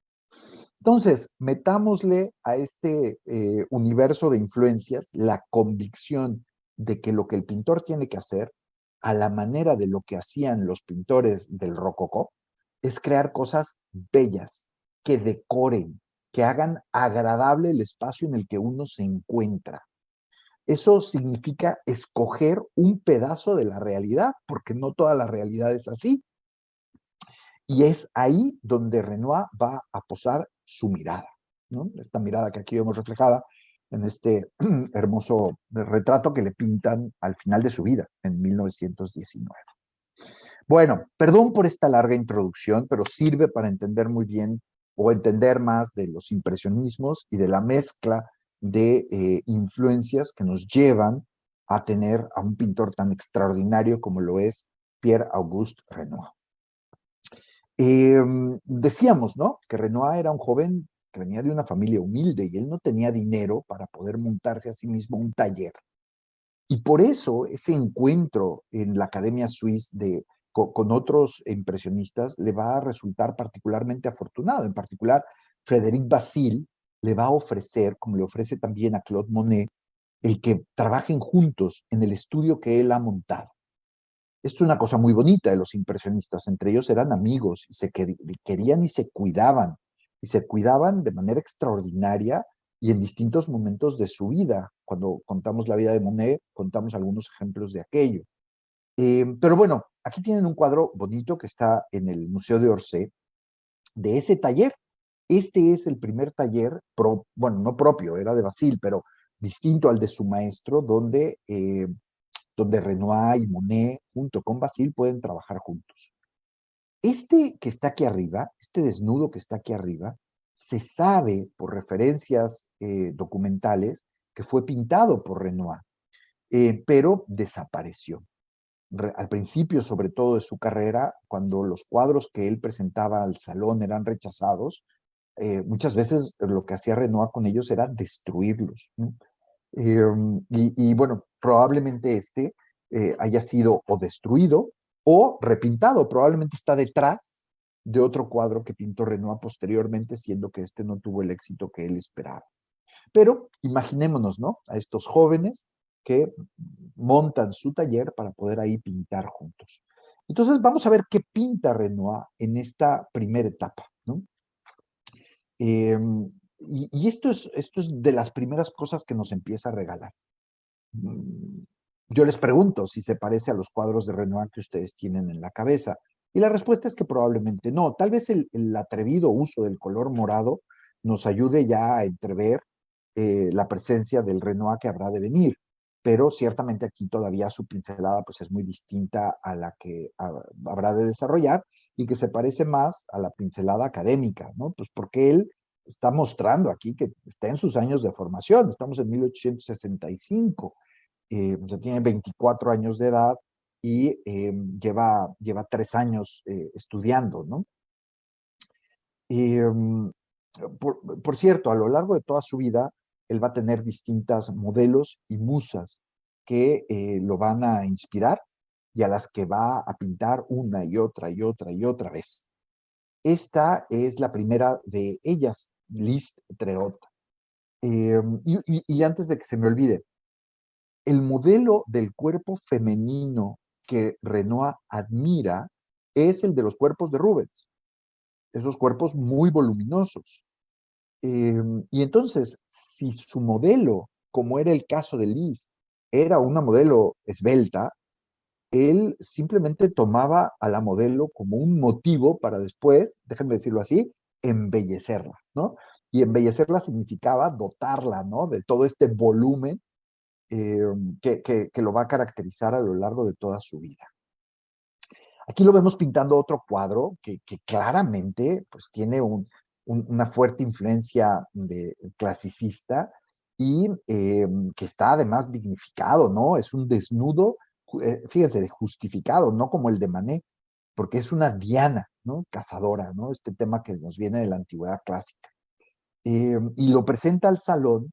Entonces, metámosle a este universo de influencias la convicción de que lo que el pintor tiene que hacer, a la manera de lo que hacían los pintores del rococó, es crear cosas bellas, que decoren, que hagan agradable el espacio en el que uno se encuentra. Eso significa escoger un pedazo de la realidad, porque no toda la realidad es así. Y es ahí donde Renoir va a posar su mirada, ¿no? Esta mirada que aquí vemos reflejada en este hermoso retrato que le pintan al final de su vida, en 1919. Bueno, perdón por esta larga introducción, pero sirve para entender muy bien o entender más de los impresionismos y de la mezcla de influencias que nos llevan a tener a un pintor tan extraordinario como lo es Pierre-Auguste Renoir. Decíamos, ¿no? Que Renoir era un joven que venía de una familia humilde y él no tenía dinero para poder montarse a sí mismo un taller. Y por eso ese encuentro en la Academia Suisse con otros impresionistas le va a resultar particularmente afortunado. En particular, Frédéric Bazille le va a ofrecer, como le ofrece también a Claude Monet, el que trabajen juntos en el estudio que él ha montado. Esto es una cosa muy bonita de los impresionistas. Entre ellos eran amigos y se querían y se cuidaban de manera extraordinaria y en distintos momentos de su vida. Cuando contamos la vida de Monet, contamos algunos ejemplos de aquello. Pero bueno, aquí tienen un cuadro bonito que está en el Museo de Orsay de ese taller. Este es el primer taller, bueno, no propio, era de Bazille, pero distinto al de su maestro, donde Renoir y Monet, junto con Bazille, pueden trabajar juntos. Este que está aquí arriba, este desnudo que está aquí arriba, se sabe por referencias documentales que fue pintado por Renoir, pero desapareció. Al principio, sobre todo de su carrera, cuando los cuadros que él presentaba al salón eran rechazados, muchas veces lo que hacía Renoir con ellos era destruirlos, ¿no? Bueno, probablemente haya sido o destruido o repintado. Probablemente está detrás de otro cuadro que pintó Renoir posteriormente, siendo que este no tuvo el éxito que él esperaba. Pero imaginémonos, ¿no? A estos jóvenes que montan su taller para poder ahí pintar juntos. Entonces vamos a ver qué pinta Renoir en esta primera etapa, ¿no? Esto es de las primeras cosas que nos empieza a regalar. Yo les pregunto si se parece a los cuadros de Renoir que ustedes tienen en la cabeza. Y la respuesta es que probablemente no. Tal vez el atrevido uso del color morado nos ayude ya a entrever la presencia del Renoir que habrá de venir. Pero ciertamente aquí todavía su pincelada pues, es muy distinta a la que habrá de desarrollar y que se parece más a la pincelada académica, ¿no? Pues porque él está mostrando aquí que está en sus años de formación. Estamos en 1865. O sea, tiene 24 años de edad y lleva 3 años estudiando, ¿no? Por cierto, a lo largo de toda su vida, él va a tener distintas modelos y musas que lo van a inspirar y a las que va a pintar una y otra y otra y otra vez. Esta es la primera de ellas, Liszt Treot. Y antes de que se me olvide, el modelo del cuerpo femenino que Renoir admira es el de los cuerpos de Rubens, esos cuerpos muy voluminosos. Y entonces, si su modelo, como era el caso de Liz, era una modelo esbelta, él simplemente tomaba a la modelo como un motivo para después, déjenme decirlo así, embellecerla, ¿no? Y embellecerla significaba dotarla, ¿no? De todo este volumen eh, que lo va a caracterizar a lo largo de toda su vida. Aquí lo vemos pintando otro cuadro que claramente pues, tiene una fuerte influencia clasicista y que está además dignificado, ¿no? Es un desnudo, fíjense, de justificado, no como el de Manet, porque es una Diana, ¿no? Cazadora, ¿no? Este tema que nos viene de la antigüedad clásica. Y lo presenta al salón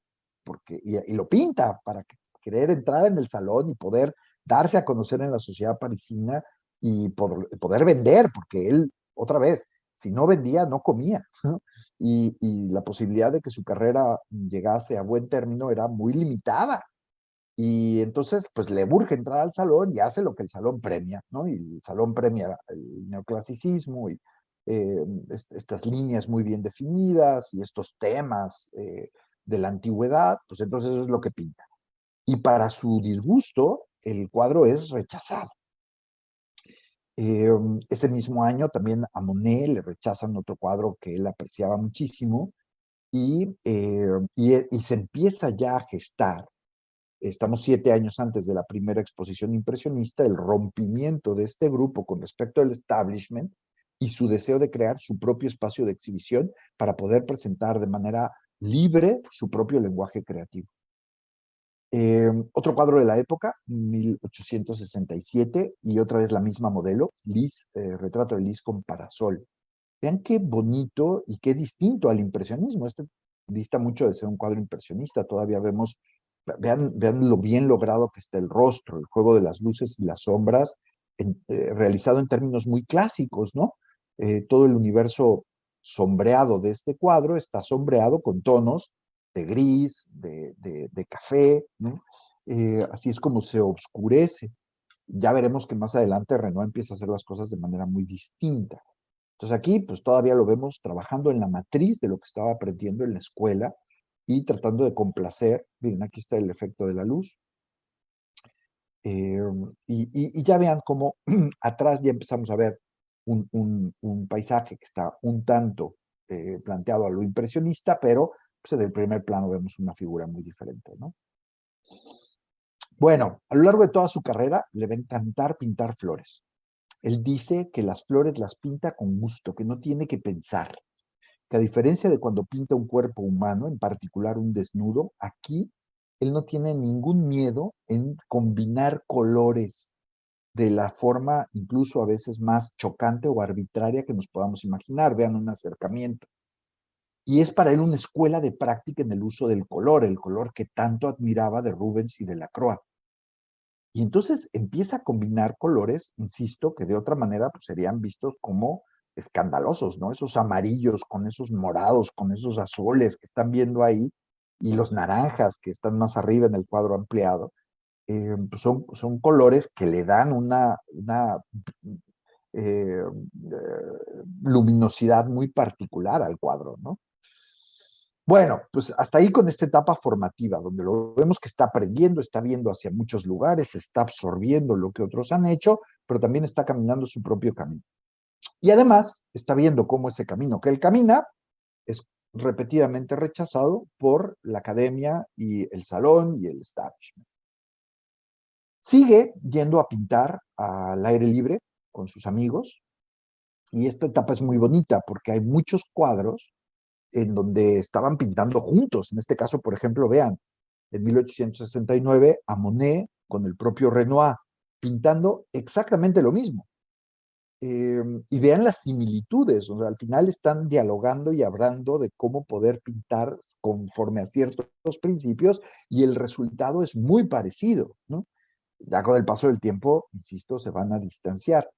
y lo pinta para querer entrar en el salón y poder darse a conocer en la sociedad parisina y poder vender, porque él, otra vez, Si no vendía, no comía. ¿No? Y la posibilidad de que su carrera llegase a buen término era muy limitada. Y entonces, pues le urge entrar al salón y hace lo que el salón premia, ¿no? Y el salón premia el neoclasicismo y estas líneas muy bien definidas y estos temas de la antigüedad, pues entonces eso es lo que pinta. Y para su disgusto, el cuadro es rechazado. Ese mismo año también a Monet le rechazan otro cuadro que él apreciaba muchísimo y se empieza ya a gestar. Estamos 7 años antes de la primera exposición impresionista, el rompimiento de este grupo con respecto al establishment y su deseo de crear su propio espacio de exhibición para poder presentar de manera libre su propio lenguaje creativo. Otro cuadro de la época, 1867, y otra vez la misma modelo, Lis, retrato de Lis con parasol. Vean qué bonito y qué distinto al impresionismo. Este dista mucho de ser un cuadro impresionista. Todavía vemos, vean lo bien logrado que está el rostro, el juego de las luces y las sombras, realizado en términos muy clásicos, ¿no? Todo el universo sombreado de este cuadro está sombreado con tonos de gris, de café, ¿no? Así es como se oscurece. Ya veremos que más adelante Renoir empieza a hacer las cosas de manera muy distinta. Entonces aquí pues todavía lo vemos trabajando en la matriz de lo que estaba aprendiendo en la escuela y tratando de complacer. Miren, aquí está el efecto de la luz. Y ya vean cómo atrás ya empezamos a ver un paisaje que está un tanto planteado a lo impresionista, pero pues, en el primer plano vemos una figura muy diferente, ¿no? Bueno, a lo largo de toda su carrera le va a encantar pintar flores. Él dice que las flores las pinta con gusto, que no tiene que pensar. Que a diferencia de cuando pinta un cuerpo humano, en particular un desnudo, aquí él no tiene ningún miedo en combinar colores de la forma incluso a veces más chocante o arbitraria que nos podamos imaginar. Vean un acercamiento. Y es para él una escuela de práctica en el uso del el color que tanto admiraba de Rubens y de Lacroix. Y entonces empieza a combinar colores, insisto, que de otra manera pues, serían vistos como escandalosos, ¿no? Esos amarillos con esos morados, con esos azules que están viendo ahí, y los naranjas que están más arriba en el cuadro ampliado, pues son colores que le dan una luminosidad muy particular al cuadro, ¿no? Bueno, pues hasta ahí con esta etapa formativa, donde lo vemos que está aprendiendo, está viendo hacia muchos lugares, está absorbiendo lo que otros han hecho, pero también está caminando su propio camino. Y además está viendo cómo ese camino que él camina es repetidamente rechazado por la academia y el salón y el establishment. Sigue yendo a pintar al aire libre con sus amigos, y esta etapa es muy bonita porque hay muchos cuadros en donde estaban pintando juntos. En este caso, por ejemplo, vean, en 1869 a Monet con el propio Renoir, pintando exactamente lo mismo. Y vean las similitudes, o sea, al final están dialogando y hablando de cómo poder pintar conforme a ciertos principios y el resultado es muy parecido, ¿no? Ya con el paso del tiempo, insisto, se van a distanciar,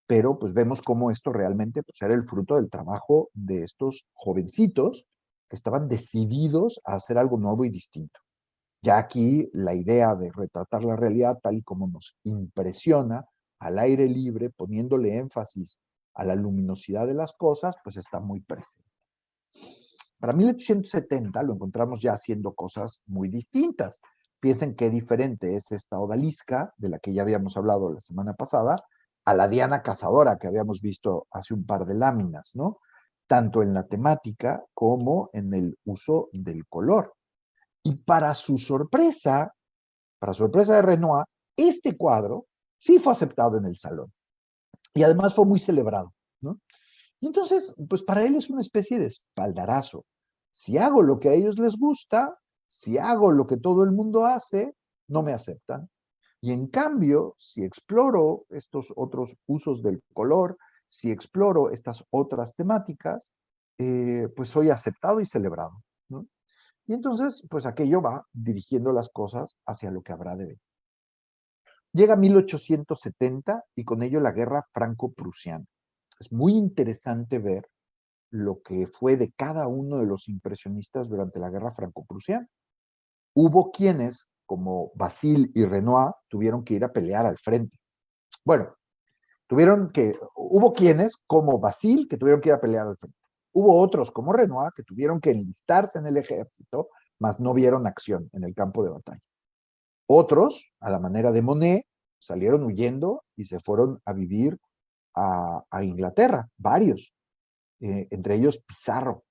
pero pues vemos cómo esto realmente pues, era el fruto del trabajo de estos jovencitos que estaban decididos a hacer algo nuevo y distinto. Ya aquí la idea de retratar la realidad tal y como nos impresiona, al aire libre, poniéndole énfasis a la luminosidad de las cosas, pues está muy presente. Para 1870 lo encontramos ya haciendo cosas muy distintas. Piensen qué diferente es esta odalisca, de la que ya habíamos hablado la semana pasada, a la Diana Cazadora que habíamos visto hace un par de láminas, ¿no? Tanto en la temática como en el uso del color. Y para sorpresa de Renoir, este cuadro sí fue aceptado en el salón. Y además fue muy celebrado, ¿no? Y entonces, pues para él es una especie de espaldarazo. Si hago lo que a ellos les gusta, si hago lo que todo el mundo hace, no me aceptan. Y en cambio, si exploro estos otros usos del color, si exploro estas otras temáticas, pues soy aceptado y celebrado, ¿no? Y entonces, pues aquello va dirigiendo las cosas hacia lo que habrá de ver. Llega 1870 y con ello la guerra franco-prusiana. Es muy interesante ver lo que fue de cada uno de los impresionistas durante la Guerra Franco-Prusiana. Hubo quienes, como Basile y Renoir, tuvieron que ir a pelear al frente. Bueno, hubo quienes, como Basile, que tuvieron que ir a pelear al frente. Hubo otros, como Renoir, que tuvieron que enlistarse en el ejército, mas no vieron acción en el campo de batalla. Otros, a la manera de Monet, salieron huyendo y se fueron a vivir a Inglaterra, varios, entre ellos Pizarro.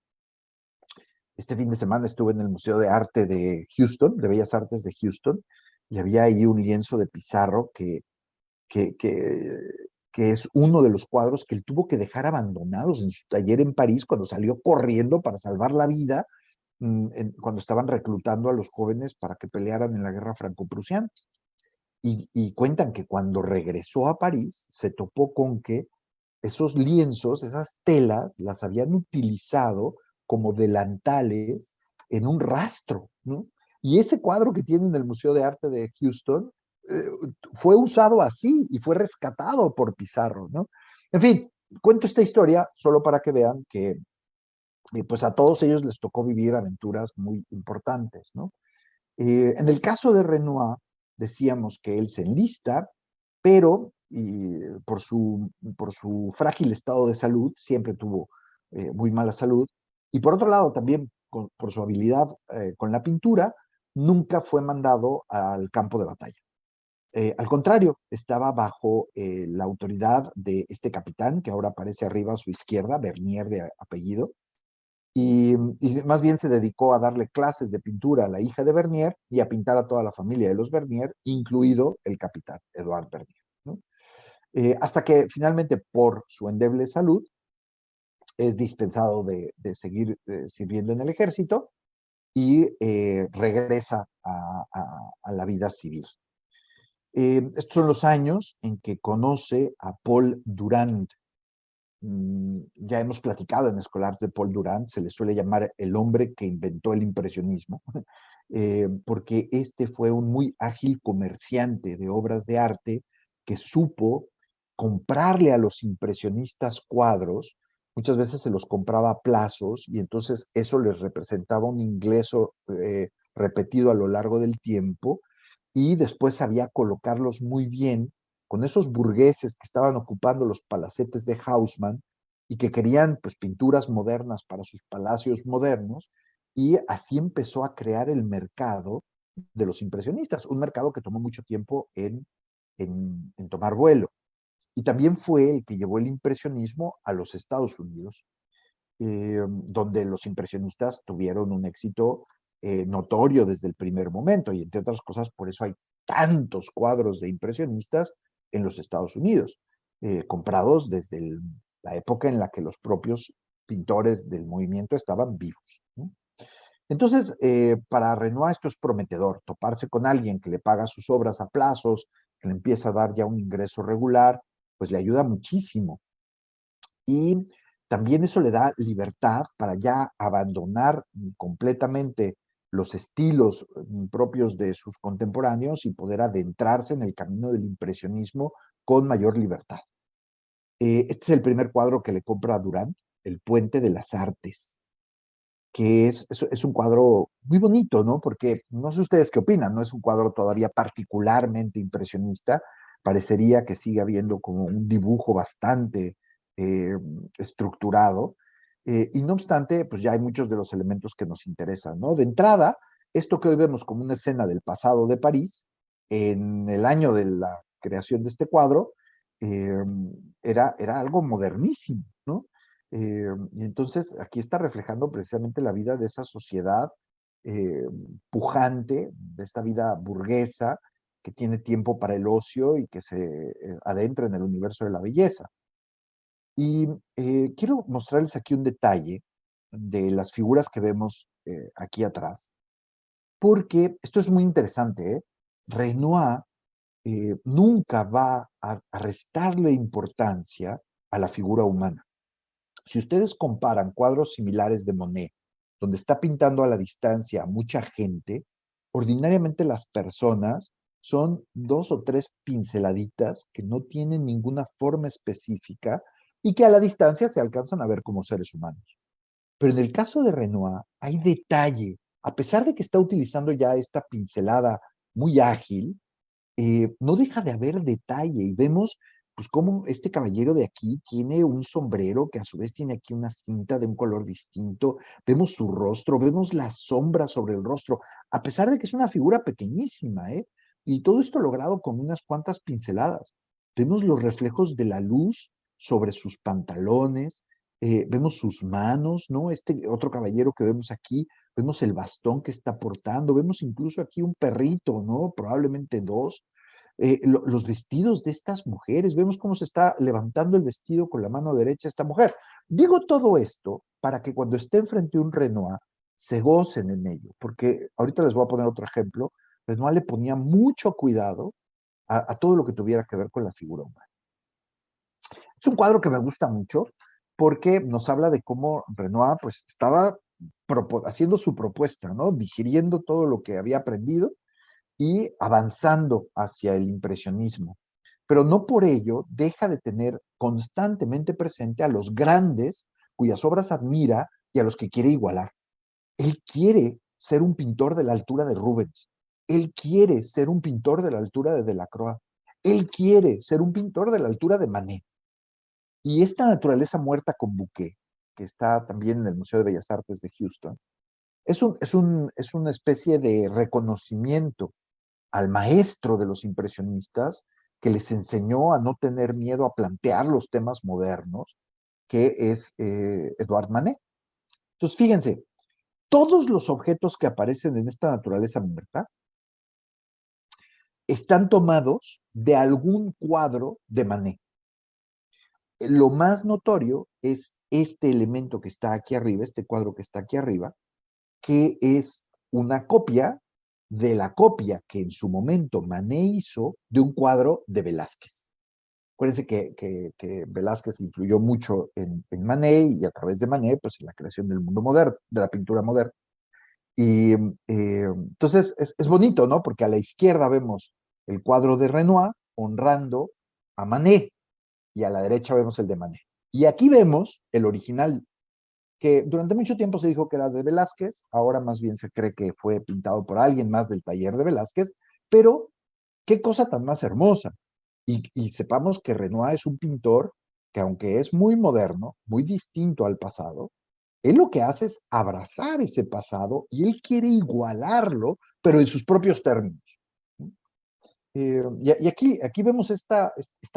Este fin de semana estuve en el Museo de Arte de Houston, de Bellas Artes de Houston, y había ahí un lienzo de Pizarro que, que, que es uno de los cuadros que él tuvo que dejar abandonados en su taller en París cuando salió corriendo para salvar la vida cuando estaban reclutando a los jóvenes para que pelearan en la guerra franco-prusiana. Y cuentan que cuando regresó a París se topó con que esos lienzos, esas telas, las habían utilizado como delantales en un rastro, ¿no? Y ese cuadro que tiene en el Museo de Arte de Houston eh, fue usado así y fue rescatado por Pizarro, ¿no? En fin, cuento esta historia solo para que vean que pues a todos ellos les tocó vivir aventuras muy importantes, ¿no? En el caso de Renoir, decíamos que él se enlista, pero por su frágil estado de salud, siempre tuvo muy mala salud, y por otro lado también por su habilidad con la pintura, nunca fue mandado al campo de batalla. Al contrario, estaba bajo la autoridad de este capitán, que ahora aparece arriba a su izquierda, Bernier de apellido, y más bien se dedicó a darle clases de pintura a la hija de Bernier y a pintar a toda la familia de los Bernier, incluido el capitán Edouard Bernier, ¿no? Hasta que finalmente, por su endeble salud, es dispensado de seguir sirviendo en el ejército y regresa a la vida civil. Estos son los años en que conoce a Paul Durand. Ya hemos platicado en Escolars de Paul Durand, se le suele llamar el hombre que inventó el impresionismo, porque este fue un muy ágil comerciante de obras de arte que supo comprarle a los impresionistas cuadros, muchas veces se los compraba a plazos y entonces eso les representaba un ingreso repetido a lo largo del tiempo y después sabía colocarlos muy bien con esos burgueses que estaban ocupando los palacetes de Haussmann y que querían pues pinturas modernas para sus palacios modernos, y así empezó a crear el mercado de los impresionistas, un mercado que tomó mucho tiempo en tomar vuelo. Y también fue el que llevó el impresionismo a los Estados Unidos, donde los impresionistas tuvieron un éxito notorio desde el primer momento, y entre otras cosas, por eso hay tantos cuadros de impresionistas en los Estados Unidos, comprados desde la época en la que los propios pintores del movimiento estaban vivos, ¿no? Entonces, para Renoir esto es prometedor, toparse con alguien que le paga sus obras a plazos, que le empieza a dar ya un ingreso regular, pues le ayuda muchísimo. Y también eso le da libertad para ya abandonar completamente los estilos propios de sus contemporáneos y poder adentrarse en el camino del impresionismo con mayor libertad. Este es el primer cuadro que le compra a Durand, El Puente de las Artes, que es un cuadro muy bonito, ¿no? Porque no sé ustedes qué opinan, no es un cuadro todavía particularmente impresionista, parecería que sigue habiendo como un dibujo bastante eh, estructurado, y no obstante, pues ya hay muchos de los elementos que nos interesan, ¿no? De entrada, esto que hoy vemos como una escena del pasado de París, en el año de la creación de este cuadro, eh, era algo modernísimo, ¿no? Y entonces aquí está reflejando precisamente la vida de esa sociedad eh, pujante, de esta vida burguesa que tiene tiempo para el ocio y que se adentra en el universo de la belleza. Y quiero mostrarles aquí un detalle de las figuras que vemos aquí atrás, porque esto es muy interesante, ¿eh? Renoir nunca va a restarle importancia a la figura humana. Si ustedes comparan cuadros similares de Monet, donde está pintando a la distancia a mucha gente, ordinariamente las personas son dos o tres pinceladitas que no tienen ninguna forma específica, y que a la distancia se alcanzan a ver como seres humanos. Pero en el caso de Renoir hay detalle, a pesar de que está utilizando ya esta pincelada muy ágil, no deja de haber detalle y vemos pues cómo este caballero de aquí tiene un sombrero que a su vez tiene aquí una cinta de un color distinto, vemos su rostro, vemos la sombra sobre el rostro, a pesar de que es una figura pequeñísima, ¿eh? Y todo esto logrado con unas cuantas pinceladas. Vemos los reflejos de la luz sobre sus pantalones, vemos sus manos, ¿no? Este otro caballero que vemos aquí, vemos el bastón que está portando, vemos incluso aquí un perrito, ¿no? Probablemente dos. Los vestidos de estas mujeres, vemos cómo se está levantando el vestido con la mano derecha esta mujer. Digo todo esto para que cuando estén frente a un Renoir se gocen en ello, porque ahorita les voy a poner otro ejemplo. Renoir le ponía mucho cuidado a todo lo que tuviera que ver con la figura humana. Es un cuadro que me gusta mucho porque nos habla de cómo Renoir pues estaba haciendo su propuesta, ¿no? Digiriendo todo lo que había aprendido y avanzando hacia el impresionismo. Pero no por ello deja de tener constantemente presente a los grandes cuyas obras admira y a los que quiere igualar. Él quiere ser un pintor de la altura de Rubens. Él quiere ser un pintor de la altura de Delacroix. Él quiere ser un pintor de la altura de Manet. Y esta naturaleza muerta con buque, que está también en el Museo de Bellas Artes de Houston, es una especie de reconocimiento al maestro de los impresionistas que les enseñó a no tener miedo a plantear los temas modernos, que es Edouard Manet. Entonces, fíjense, todos los objetos que aparecen en esta naturaleza muerta están tomados de algún cuadro de Manet. Lo más notorio es este elemento que está aquí arriba, este cuadro que está aquí arriba, que es una copia de la copia que en su momento Manet hizo de un cuadro de Velázquez. Acuérdense que Velázquez influyó mucho en Manet y a través de Manet, pues en la creación del mundo moderno, de la pintura moderna. Y entonces es bonito, ¿no? Porque a la izquierda vemos el cuadro de Renoir honrando a Manet y a la derecha vemos el de Manet. Y aquí vemos el original, que durante mucho tiempo se dijo que era de Velázquez, ahora más bien se cree que fue pintado por alguien más del taller de Velázquez, pero qué cosa tan más hermosa. Y sepamos que Renoir es un pintor que aunque es muy moderno, muy distinto al pasado, él lo que hace es abrazar ese pasado y él quiere igualarlo, pero en sus propios términos. Y aquí vemos esta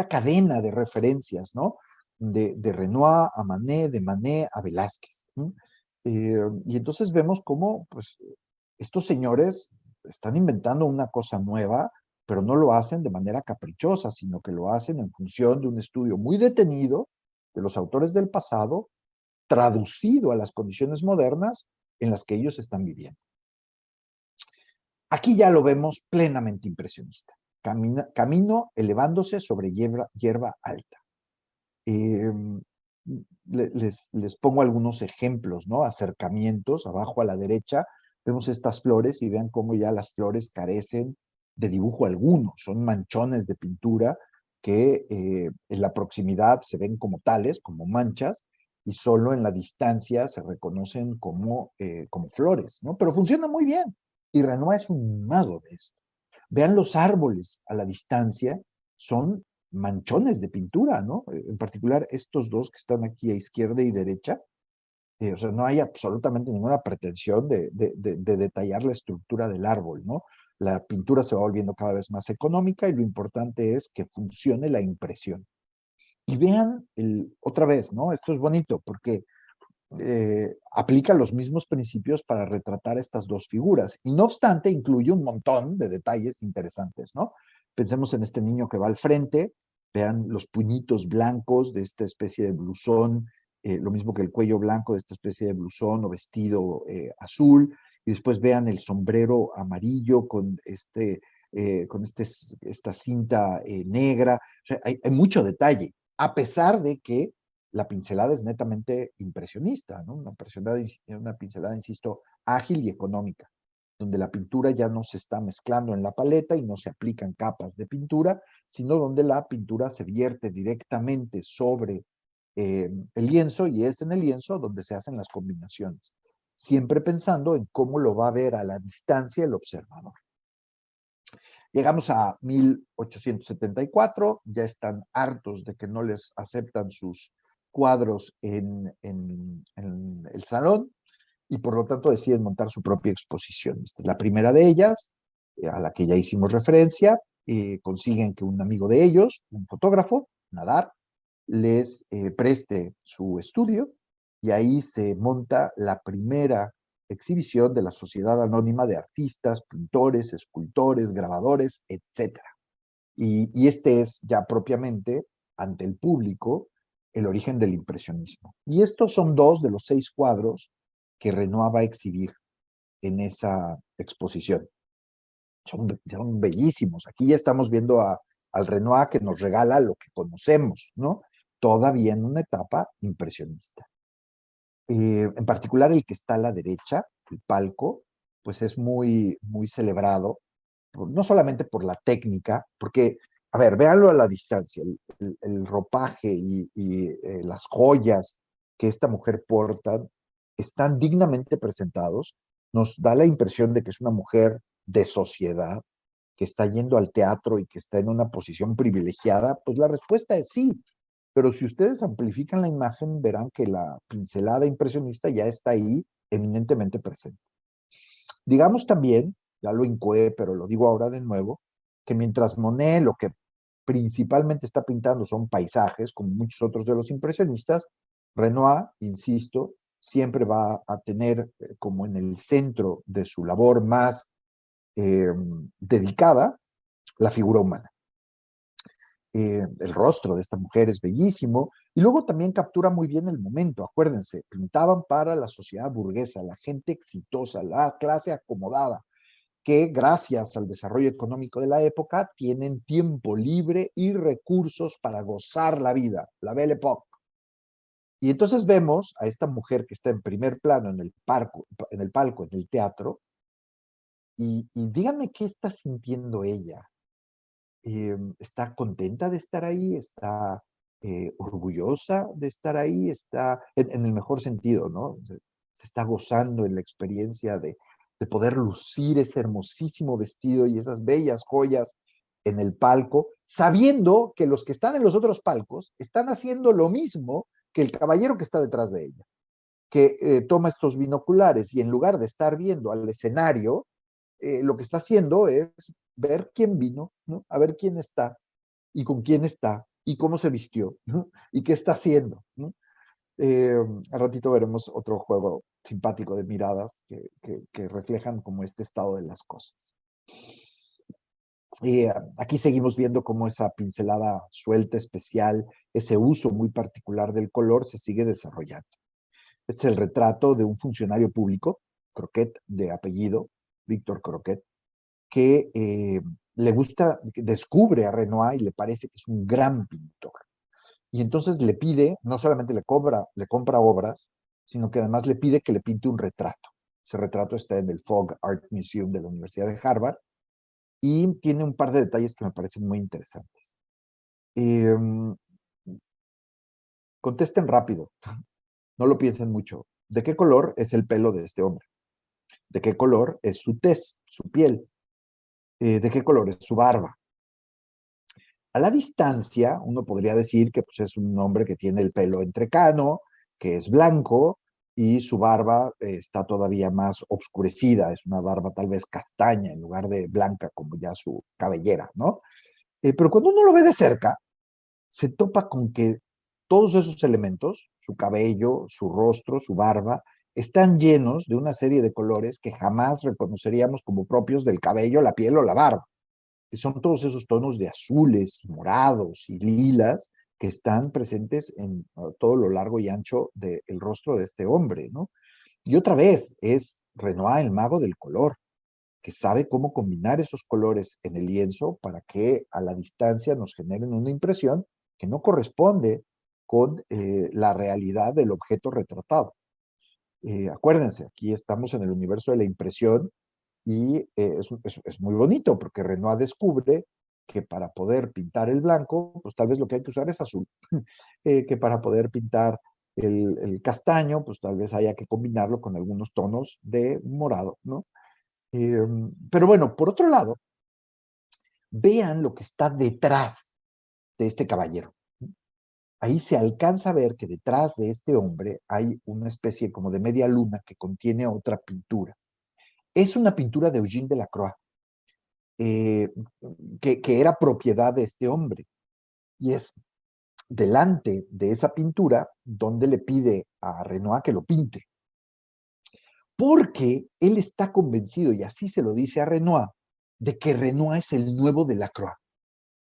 cadena de referencias, ¿no? De Renoir a Manet, de Manet a Velázquez. Y entonces vemos cómo pues, estos señores están inventando una cosa nueva, pero no lo hacen de manera caprichosa, sino que lo hacen en función de un estudio muy detenido de los autores del pasado, traducido a las condiciones modernas en las que ellos están viviendo. Aquí ya lo vemos plenamente impresionista. Camino elevándose sobre hierba alta. Eh, les pongo algunos ejemplos, ¿no? Acercamientos, abajo a la derecha, vemos estas flores y vean cómo ya las flores carecen de dibujo alguno, son manchones de pintura que en la proximidad se ven como tales, como manchas, y solo en la distancia se reconocen como flores, ¿no? Pero funciona muy bien, y Renoir es un mago de esto. Vean los árboles a la distancia, son manchones de pintura, ¿no? En particular estos dos que están aquí a izquierda y derecha, o sea, no hay absolutamente ninguna pretensión de detallar la estructura del árbol, ¿no? La pintura se va volviendo cada vez más económica y lo importante es que funcione la impresión. Y vean otra vez, ¿no? Esto es bonito porque aplica los mismos principios para retratar estas dos figuras y no obstante incluye un montón de detalles interesantes, ¿no? Pensemos en este niño que va al frente, vean los puñitos blancos de esta especie de blusón, lo mismo que el cuello blanco de esta especie de blusón o vestido azul, y después vean el sombrero amarillo con esta cinta negra, o sea, hay mucho detalle, a pesar de que la pincelada es netamente impresionista, ¿no? Una pincelada, insisto, ágil y económica, donde la pintura ya no se está mezclando en la paleta y no se aplican capas de pintura, sino donde la pintura se vierte directamente sobre el lienzo, y es en el lienzo donde se hacen las combinaciones, siempre pensando en cómo lo va a ver a la distancia el observador. Llegamos a 1874, ya están hartos de que no les aceptan sus cuadros en el salón, y por lo tanto deciden montar su propia exposición. Esta es la primera de ellas, a la que ya hicimos referencia. Consiguen que un amigo de ellos, un fotógrafo, Nadar, les preste su estudio, y ahí se monta la primera exhibición de la Sociedad Anónima de Artistas, Pintores, Escultores, Grabadores, etc. Y este es ya propiamente, ante el público, el origen del impresionismo. Y estos son 2 de los 6 cuadros que Renoir va a exhibir en esa exposición. Son bellísimos. Aquí ya estamos viendo al Renoir que nos regala lo que conocemos, ¿no? Todavía en una etapa impresionista. En particular el que está a la derecha, el palco, pues es muy, muy celebrado, no solamente por la técnica, porque, a ver, véanlo a la distancia, el ropaje y las joyas que esta mujer porta están dignamente presentados. Nos da la impresión de que es una mujer de sociedad, que está yendo al teatro y que está en una posición privilegiada. Pues la respuesta es sí, pero si ustedes amplifican la imagen, verán que la pincelada impresionista ya está ahí eminentemente presente. Digamos también, ya lo incoé, pero lo digo ahora de nuevo, que mientras Monet lo que principalmente está pintando son paisajes, como muchos otros de los impresionistas, Renoir, insisto, siempre va a tener como en el centro de su labor más dedicada la figura humana. El rostro de esta mujer es bellísimo, y luego también captura muy bien el momento. Acuérdense, pintaban para la sociedad burguesa, la gente exitosa, la clase acomodada, que gracias al desarrollo económico de la época tienen tiempo libre y recursos para gozar la vida, la Belle Époque. Y entonces vemos a esta mujer que está en primer plano en el palco, en el teatro, y díganme qué está sintiendo ella. Está contenta de estar ahí, está orgullosa de estar ahí, está en el mejor sentido, ¿no? Se está gozando en la experiencia de poder lucir ese hermosísimo vestido y esas bellas joyas en el palco, sabiendo que los que están en los otros palcos están haciendo lo mismo que el caballero que está detrás de ella, que toma estos binoculares y en lugar de estar viendo al escenario, lo que está haciendo es ver quién vino, ¿no? A ver quién está y con quién está y cómo se vistió, ¿no? Y qué está haciendo, ¿no? Al ratito veremos otro juego simpático de miradas que reflejan como este estado de las cosas. Aquí seguimos viendo cómo esa pincelada suelta, especial, ese uso muy particular del color se sigue desarrollando. Este es el retrato de un funcionario público, Croquet de apellido, Víctor Croquet, que le gusta, descubre a Renoir y le parece que es un gran pintor. Y entonces le pide, no solamente le compra obras, sino que además le pide que le pinte un retrato. Ese retrato está en el Fogg Art Museum de la Universidad de Harvard y tiene un par de detalles que me parecen muy interesantes. Eh, Contesten rápido, no lo piensen mucho. ¿De qué color es el pelo de este hombre? ¿De qué color es su tez, su piel? ¿De qué color es su barba? A la distancia, uno podría decir que pues, es un hombre que tiene el pelo entrecano, que es blanco, y su barba está todavía más obscurecida, es una barba tal vez castaña en lugar de blanca como ya su cabellera, ¿no? Pero cuando uno lo ve de cerca, se topa con que todos esos elementos, su cabello, su rostro, su barba, están llenos de una serie de colores que jamás reconoceríamos como propios del cabello, la piel o la barba, que son todos esos tonos de azules, morados y lilas que están presentes en todo lo largo y ancho del rostro de este hombre, ¿no? Y otra vez, es Renoir el mago del color, que sabe cómo combinar esos colores en el lienzo para que a la distancia nos generen una impresión que no corresponde con la realidad del objeto retratado. Acuérdense, aquí estamos en el universo de la impresión y es muy bonito porque Renoir descubre que para poder pintar el blanco, pues tal vez lo que hay que usar es azul, que para poder pintar el castaño, pues tal vez haya que combinarlo con algunos tonos de morado, ¿no? Pero bueno, por otro lado, vean lo que está detrás de este caballero. Ahí se alcanza a ver que detrás de este hombre hay una especie como de media luna que contiene otra pintura. Es una pintura de Eugene Delacroix, eh, que era propiedad de este hombre. Y es delante de esa pintura donde le pide a Renoir que lo pinte. Porque él está convencido, y así se lo dice a Renoir, de que Renoir es el nuevo Delacroix,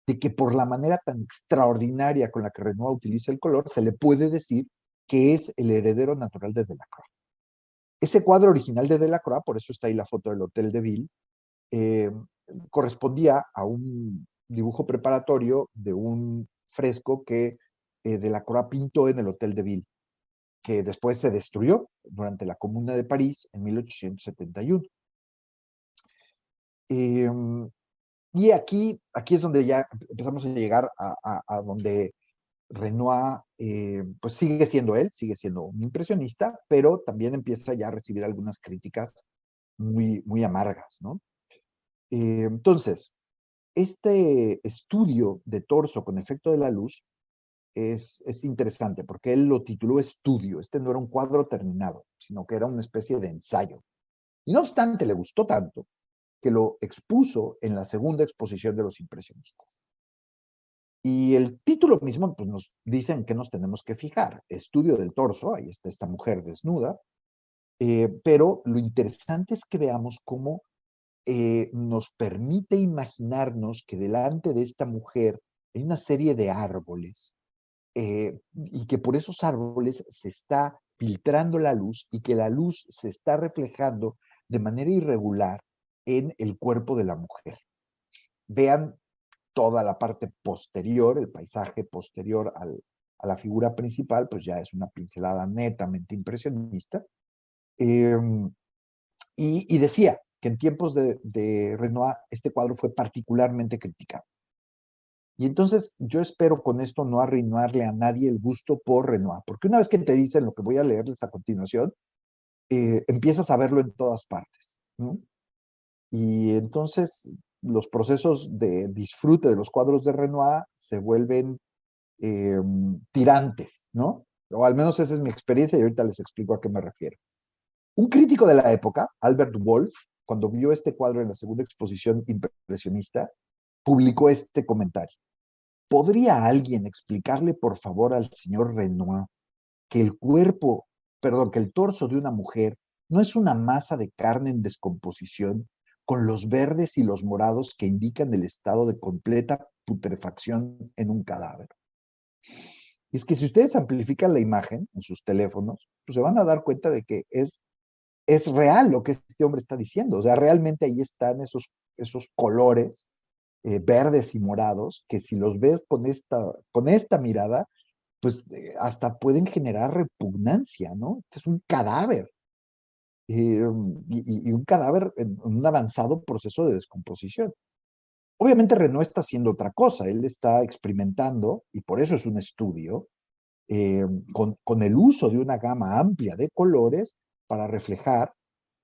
de que por la manera tan extraordinaria con la que Renoir utiliza el color, se le puede decir que es el heredero natural de Delacroix. Ese cuadro original de Delacroix, por eso está ahí la foto del Hotel de Ville, eh, correspondía a un dibujo preparatorio de un fresco que Delacroix pintó en el Hotel de Ville, que después se destruyó durante la Comuna de París en 1871. Y aquí es donde ya empezamos a llegar a donde Renoir, pues sigue siendo él, sigue siendo un impresionista, pero también empieza ya a recibir algunas críticas muy, muy amargas, ¿no? Entonces, este estudio de torso con efecto de la luz es interesante porque él lo tituló estudio. Este no era un cuadro terminado, sino que era una especie de ensayo. Y no obstante, le gustó tanto que lo expuso en la segunda exposición de los impresionistas. Y el título mismo pues, nos dice en qué nos tenemos que fijar. Estudio del torso, ahí está esta mujer desnuda, pero lo interesante es que veamos cómo nos permite imaginarnos que delante de esta mujer hay una serie de árboles y que por esos árboles se está filtrando la luz y que la luz se está reflejando de manera irregular en el cuerpo de la mujer. Vean toda la parte posterior, el paisaje posterior a la figura principal, pues ya es una pincelada netamente impresionista. Y decía que en tiempos de Renoir este cuadro fue particularmente criticado. Y entonces yo espero con esto no arruinarle a nadie el gusto por Renoir, porque una vez que te dicen lo que voy a leerles a continuación, empiezas a verlo en todas partes, ¿no? Y entonces los procesos de disfrute de los cuadros de Renoir se vuelven tirantes, ¿no? O al menos esa es mi experiencia y ahorita les explico a qué me refiero. Un crítico de la época, Albert Wolff, cuando vio este cuadro en la segunda exposición impresionista, publicó este comentario. ¿Podría alguien explicarle, por favor, al señor Renoir que que el torso de una mujer no es una masa de carne en descomposición con los verdes y los morados que indican el estado de completa putrefacción en un cadáver? Y es que si ustedes amplifican la imagen en sus teléfonos, pues se van a dar cuenta de que es real lo que este hombre está diciendo. O sea, realmente ahí están esos colores verdes y morados que si los ves con esta mirada, pues hasta pueden generar repugnancia, ¿no? Este es un cadáver. Y un cadáver en un avanzado proceso de descomposición. Obviamente Renault está haciendo otra cosa, él está experimentando, y por eso es un estudio, con el uso de una gama amplia de colores para reflejar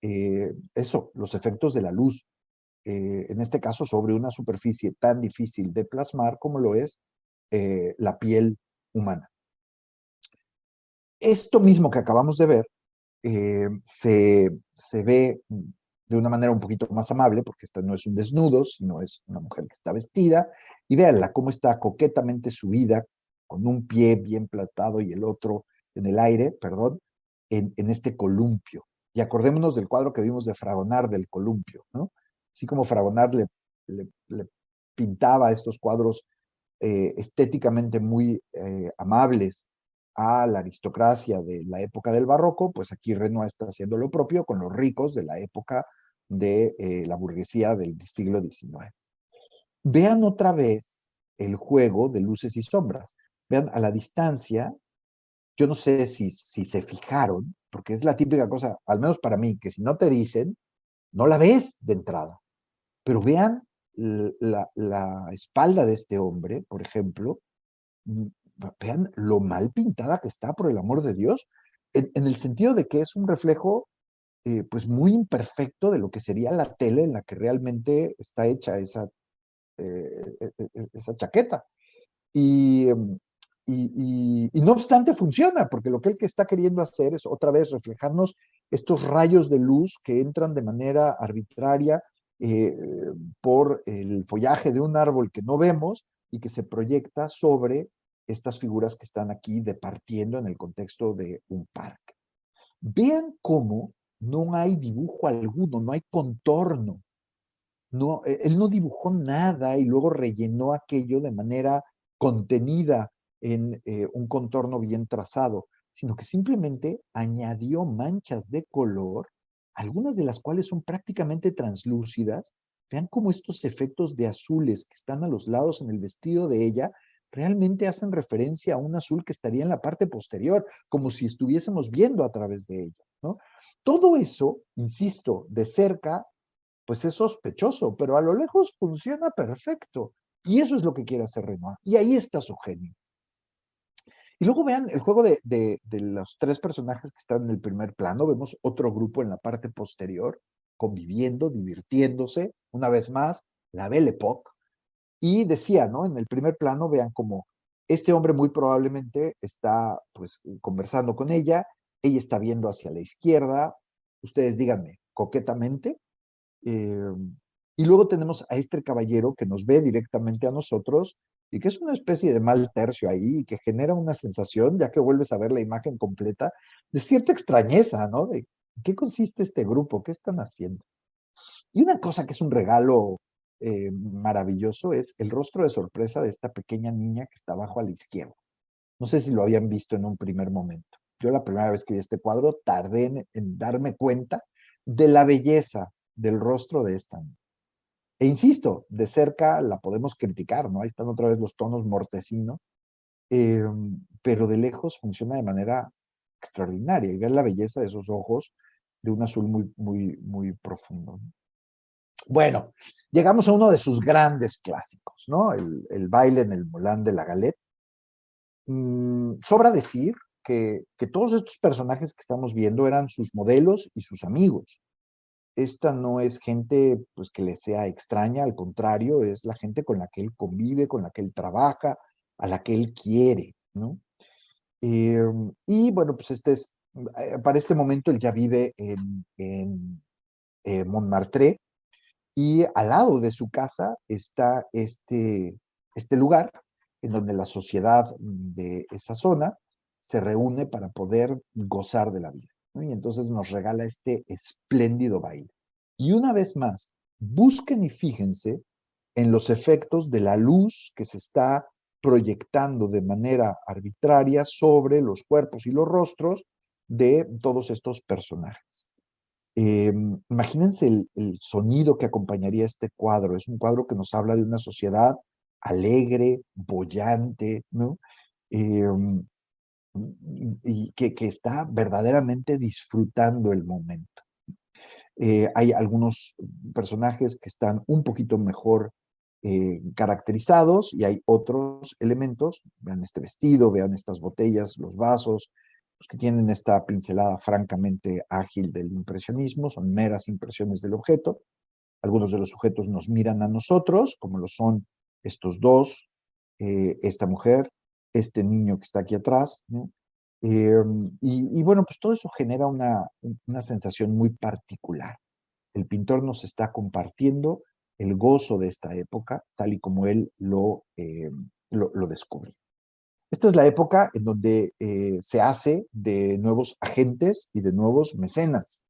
los efectos de la luz, en este caso sobre una superficie tan difícil de plasmar como lo es la piel humana. Esto mismo que acabamos de ver se ve de una manera un poquito más amable, porque esta no es un desnudo, sino es una mujer que está vestida, y véanla cómo está coquetamente subida, con un pie bien plantado y el otro en el aire, perdón, en este columpio. Y acordémonos del cuadro que vimos de Fragonard del columpio, ¿no? Así como Fragonard le pintaba estos cuadros estéticamente muy amables a la aristocracia de la época del barroco, pues aquí Renoir está haciendo lo propio con los ricos de la época de la burguesía del siglo XIX. Vean otra vez el juego de luces y sombras. Vean a la distancia, yo no sé si se fijaron, porque es la típica cosa, al menos para mí, que si no te dicen, no la ves de entrada. Pero vean la espalda de este hombre, por ejemplo, mm, vean lo mal pintada que está, por el amor de Dios, en el sentido de que es un reflejo pues muy imperfecto de lo que sería la tela en la que realmente está hecha esa chaqueta. Y, y no obstante funciona, porque lo que él que está queriendo hacer es otra vez reflejarnos estos rayos de luz que entran de manera arbitraria eh, por el follaje de un árbol que no vemos y que se proyecta sobre estas figuras que están aquí departiendo en el contexto de un parque. Vean cómo no hay dibujo alguno, no hay contorno. No, él no dibujó nada y luego rellenó aquello de manera contenida en un contorno bien trazado, sino que simplemente añadió manchas de color, algunas de las cuales son prácticamente translúcidas. Vean cómo estos efectos de azules que están a los lados en el vestido de ella realmente hacen referencia a un azul que estaría en la parte posterior, como si estuviésemos viendo a través de ella, ¿no? Todo eso, insisto, de cerca pues es sospechoso, pero a lo lejos funciona perfecto. Y eso es lo que quiere hacer Renoir. Y ahí está su genio. Y luego vean el juego de los tres personajes que están en el primer plano. Vemos otro grupo en la parte posterior, conviviendo, divirtiéndose. Una vez más, la Belle Époque. Y decía, ¿no? En el primer plano, vean como este hombre muy probablemente está, pues, conversando con ella. Ella está viendo hacia la izquierda. Ustedes díganme, coquetamente. Eh, y luego tenemos a este caballero que nos ve directamente a nosotros y que es una especie de mal tercio ahí y que genera una sensación, ya que vuelves a ver la imagen completa, de cierta extrañeza, ¿no? De qué consiste este grupo, qué están haciendo. Y una cosa que es un regalo maravilloso es el rostro de sorpresa de esta pequeña niña que está abajo a la izquierda. No sé si lo habían visto en un primer momento. Yo la primera vez que vi este cuadro tardé en darme cuenta de la belleza del rostro de esta niña. E insisto, de cerca la podemos criticar, ¿no? Ahí están otra vez los tonos mortecinos, eh, pero de lejos funciona de manera extraordinaria y ver la belleza de esos ojos de un azul muy, muy, muy profundo. Bueno, llegamos a uno de sus grandes clásicos, ¿no? El baile en el Moulin de la Galette. Sobra decir que todos estos personajes que estamos viendo eran sus modelos y sus amigos. Esta no es gente pues que le sea extraña, al contrario, es la gente con la que él convive, con la que él trabaja, a la que él quiere, ¿no? Y bueno, pues para este momento él ya vive en Montmartre y al lado de su casa está este lugar en donde la sociedad de esa zona se reúne para poder gozar de la vida, ¿no? Y entonces nos regala este espléndido baile. Y una vez más, busquen y fíjense en los efectos de la luz que se está proyectando de manera arbitraria sobre los cuerpos y los rostros de todos estos personajes. Imagínense el sonido que acompañaría este cuadro. Es un cuadro que nos habla de una sociedad alegre, boyante, ¿no? Eh, y que está verdaderamente disfrutando el momento. Hay algunos personajes que están un poquito mejor caracterizados y hay otros elementos, vean este vestido, vean estas botellas, los vasos, los que tienen esta pincelada francamente ágil del impresionismo, son meras impresiones del objeto. Algunos de los sujetos nos miran a nosotros, como lo son estos dos, esta mujer, este niño que está aquí atrás, ¿no? Y bueno, pues todo eso genera una sensación muy particular. El pintor nos está compartiendo el gozo de esta época, tal y como él lo descubre. Esta es la época en donde se hace de nuevos agentes y de nuevos mecenas.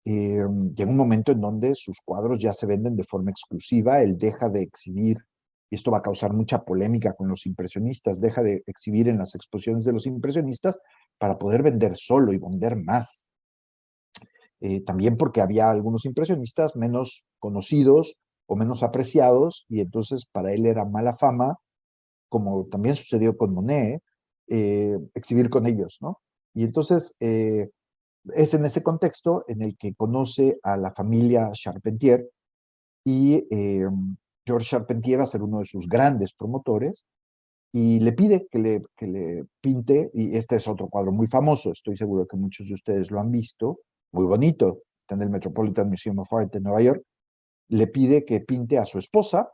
Llega un momento en donde sus cuadros ya se venden de forma exclusiva, él deja de exhibir, y esto va a causar mucha polémica con los impresionistas, deja de exhibir en las exposiciones de los impresionistas para poder vender solo y vender más. También porque había algunos impresionistas menos conocidos o menos apreciados, y entonces para él era mala fama, como también sucedió con Monet, exhibir con ellos, ¿no? Y entonces es en ese contexto en el que conoce a la familia Charpentier y George Charpentier va a ser uno de sus grandes promotores y le pide que le pinte, y este es otro cuadro muy famoso, estoy seguro que muchos de ustedes lo han visto, muy bonito, está en el Metropolitan Museum of Art de Nueva York, le pide que pinte a su esposa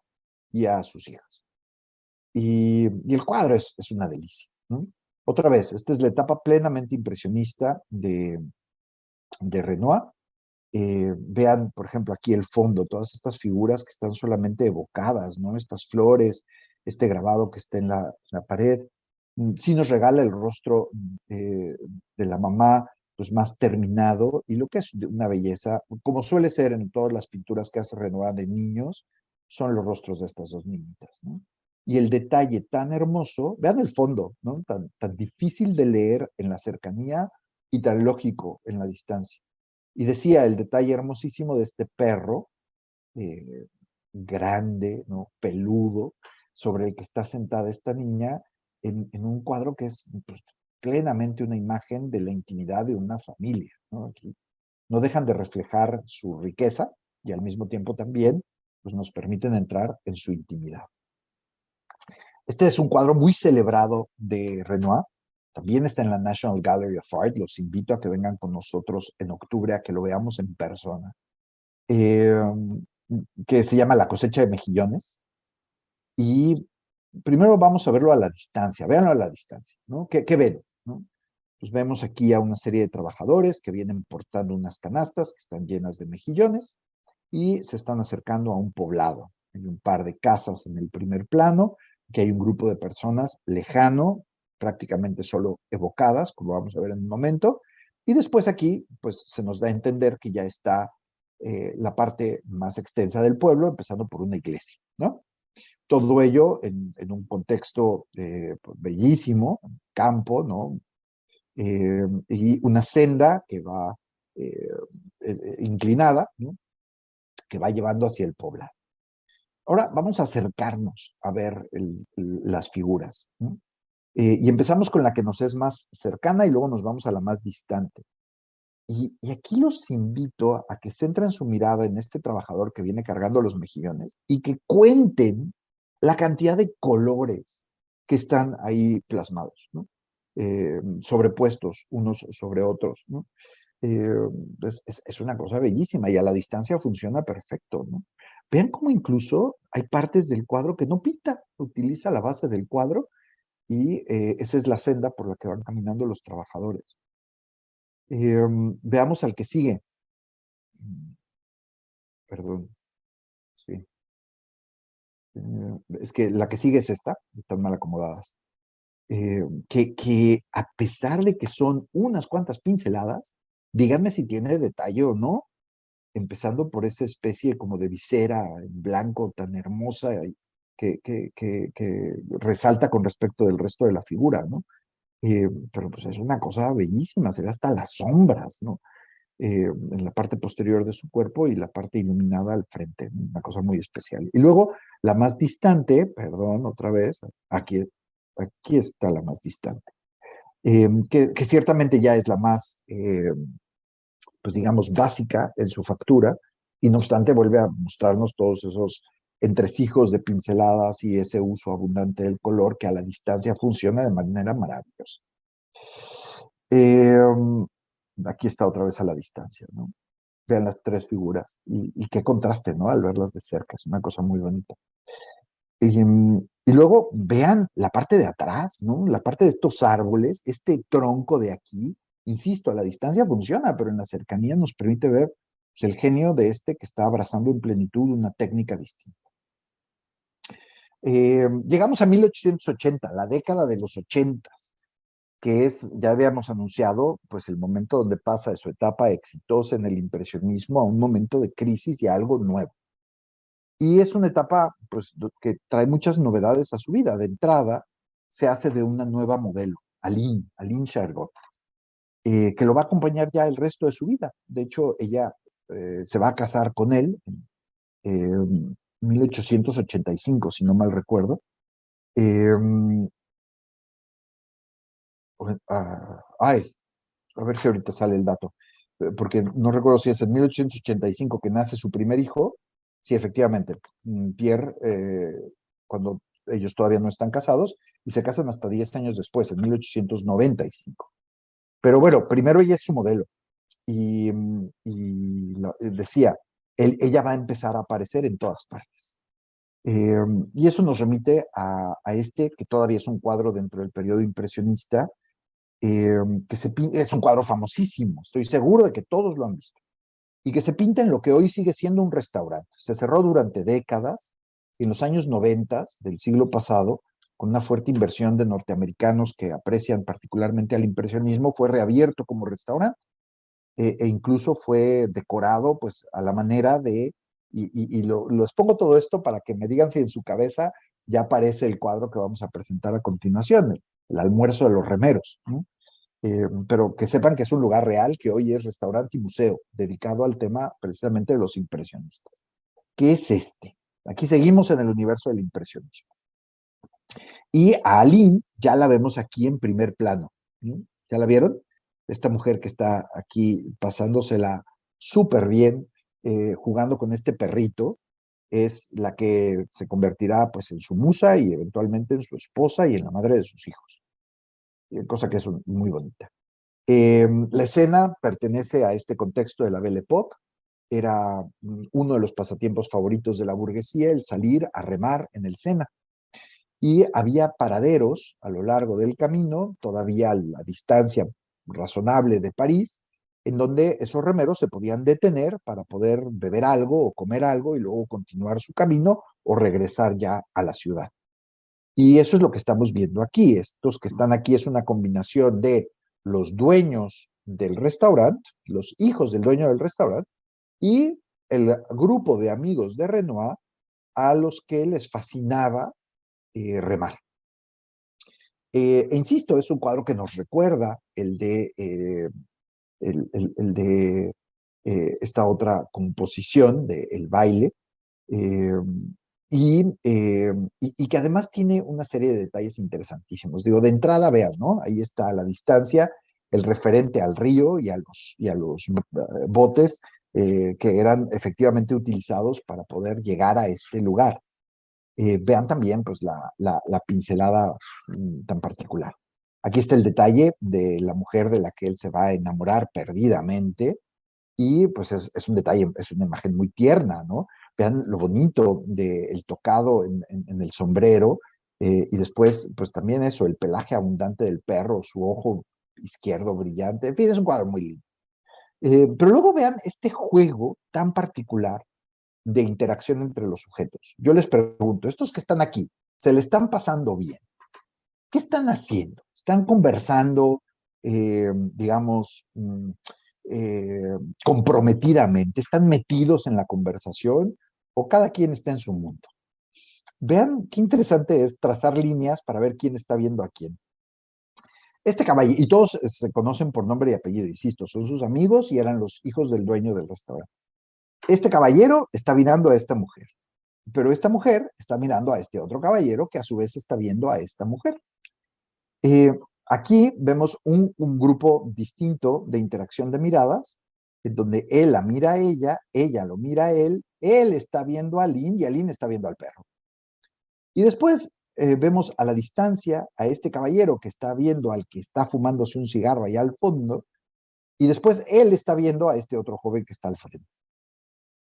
y a sus hijas. Y el cuadro es una delicia, ¿no? Otra vez, esta es la etapa plenamente impresionista de Renoir. Vean, por ejemplo, aquí el fondo, todas estas figuras que están solamente evocadas, ¿no? Estas flores, este grabado que está en la pared. Sí nos regala el rostro de la mamá, pues más terminado, y lo que es una belleza, como suele ser en todas las pinturas que hace Renoir de niños, son los rostros de estas dos niñitas, ¿no? Y el detalle tan hermoso, vean el fondo, ¿no? Tan difícil de leer en la cercanía y tan lógico en la distancia. Y decía el detalle hermosísimo de este perro eh, grande, ¿no? Peludo, sobre el que está sentada esta niña en un cuadro que es pues, plenamente una imagen de la intimidad de una familia, ¿no? Aquí no dejan de reflejar su riqueza y al mismo tiempo también pues, nos permiten entrar en su intimidad. Este es un cuadro muy celebrado de Renoir. También está en la National Gallery of Art. Los invito a que vengan con nosotros en octubre a que lo veamos en persona. Eh, que se llama La cosecha de mejillones. Y primero vamos a verlo a la distancia. Véanlo a la distancia, ¿no? ¿Qué ven? ¿No? Pues vemos aquí a una serie de trabajadores que vienen portando unas canastas que están llenas de mejillones y se están acercando a un poblado. Hay un par de casas en el primer plano, que hay un grupo de personas lejano, prácticamente solo evocadas, como vamos a ver en un momento, y después aquí pues se nos da a entender que ya está la parte más extensa del pueblo, empezando por una iglesia, ¿no? Todo ello en un contexto bellísimo, campo, ¿no? Y una senda que va inclinada, ¿no? Que va llevando hacia el poblado. Ahora vamos a acercarnos a ver las figuras, ¿no? Y empezamos con la que nos es más cercana y luego nos vamos a la más distante. Y aquí los invito a que centren su mirada en este trabajador que viene cargando los mejillones y que cuenten la cantidad de colores que están ahí plasmados, ¿no? Sobrepuestos unos sobre otros, ¿no? Eh, es una cosa bellísima y a la distancia funciona perfecto, ¿no? Vean cómo incluso hay partes del cuadro que no pinta, utiliza la base del cuadro y esa es la senda por la que van caminando los trabajadores. Veamos al que sigue. Perdón, sí. Es que la que sigue es esta, están mal acomodadas. Que a pesar de que son unas cuantas pinceladas, díganme si tiene detalle o no, empezando por esa especie como de visera en blanco tan hermosa que resalta con respecto del resto de la figura, ¿no? Pero pues es una cosa bellísima, se ve hasta las sombras, ¿no? En la parte posterior de su cuerpo y la parte iluminada al frente, una cosa muy especial. Y luego la más distante, perdón, otra vez, aquí está la más distante, que ciertamente ya es la más, pues digamos, básica en su factura, y no obstante vuelve a mostrarnos todos esos entresijos de pinceladas y ese uso abundante del color que a la distancia funciona de manera maravillosa. Eh, Aquí está otra vez a la distancia, ¿no? Vean las tres figuras y qué contraste, ¿no? Al verlas de cerca, es una cosa muy bonita. Y luego vean la parte de atrás, ¿no? La parte de estos árboles, este tronco de aquí, insisto, a la distancia funciona, pero en la cercanía nos permite ver pues, el genio de este que está abrazando en plenitud una técnica distinta. Llegamos a 1880, la década de los 80, que es, ya habíamos anunciado, pues el momento donde pasa de su etapa exitosa en el impresionismo a un momento de crisis y a algo nuevo. Y es una etapa pues, que trae muchas novedades a su vida. De entrada, se hace de una nueva modelo, Aline Chargot, que lo va a acompañar ya el resto de su vida. De hecho, ella se va a casar con él en 1885, si no mal recuerdo. Eh, Ay, a ver si ahorita sale el dato, porque no recuerdo si es en 1885 que nace su primer hijo, Sí, efectivamente. Pierre, cuando ellos todavía no están casados, y se casan hasta 10 años después, en 1895. Pero bueno, primero ella es su modelo decía, ella va a empezar a aparecer en todas partes. Eh, y eso nos remite a este, que todavía es un cuadro dentro del periodo impresionista, eh, es un cuadro famosísimo, estoy seguro de que todos lo han visto, y que se pinta en lo que hoy sigue siendo un restaurante. Se cerró durante décadas, en los años 90 del siglo pasado, con una fuerte inversión de norteamericanos que aprecian particularmente al impresionismo, fue reabierto como restaurante e incluso fue decorado pues a la manera de, los pongo todo esto para que me digan si en su cabeza ya aparece el cuadro que vamos a presentar a continuación, el almuerzo de los remeros, ¿no? Pero que sepan que es un lugar real que hoy es restaurante y museo, dedicado al tema precisamente de los impresionistas. ¿Qué es este? Aquí seguimos en el universo del impresionismo. Y a Aline ya la vemos aquí en primer plano, ¿no? ¿Ya la vieron? Esta mujer que está aquí pasándosela súper bien, jugando con este perrito, es la que se convertirá pues en su musa y eventualmente en su esposa y en la madre de sus hijos, cosa que es muy bonita. La escena pertenece a este contexto de la Belle Époque. Era uno de los pasatiempos favoritos de la burguesía, el salir a remar en el Sena. Y había paraderos a lo largo del camino, todavía a la distancia razonable de París, en donde esos remeros se podían detener para poder beber algo o comer algo y luego continuar su camino o regresar ya a la ciudad. Y eso es lo que estamos viendo aquí. Estos que están aquí es una combinación de los dueños del restaurante, los hijos del dueño del restaurante, y el grupo de amigos de Renoir a los que les fascinaba remar. Insisto, es un cuadro que nos recuerda el de esta otra composición de El baile, eh, y que además tiene una serie de detalles interesantísimos. Digo, de entrada, vean, ¿no? Ahí está a la distancia el referente al río y a los botes que eran efectivamente utilizados para poder llegar a este lugar. Vean también pues, la pincelada tan particular. Aquí está el detalle de la mujer de la que él se va a enamorar perdidamente y pues es un detalle, es una imagen muy tierna, ¿no? Vean lo bonito del tocado en el sombrero y después pues también eso, el pelaje abundante del perro, su ojo izquierdo brillante, en fin, es un cuadro muy lindo. Pero luego vean este juego tan particular de interacción entre los sujetos. Yo les pregunto, estos que están aquí, ¿se le están pasando bien? ¿Qué están haciendo? ¿Están conversando, digamos, comprometidamente? ¿Están metidos en la conversación o cada quien está en su mundo? Vean qué interesante es trazar líneas para ver quién está viendo a quién. Este caballero, y todos se conocen por nombre y apellido, insisto, son sus amigos y eran los hijos del dueño del restaurante. Este caballero está mirando a esta mujer, pero esta mujer está mirando a este otro caballero que a su vez está viendo a esta mujer. Eh, Aquí vemos un grupo distinto de interacción de miradas, en donde él la mira a ella lo mira a él está viendo a Aline y Aline está viendo al perro. Y después vemos a la distancia a este caballero que está viendo al que está fumándose un cigarro allá al fondo, y después él está viendo a este otro joven que está al frente.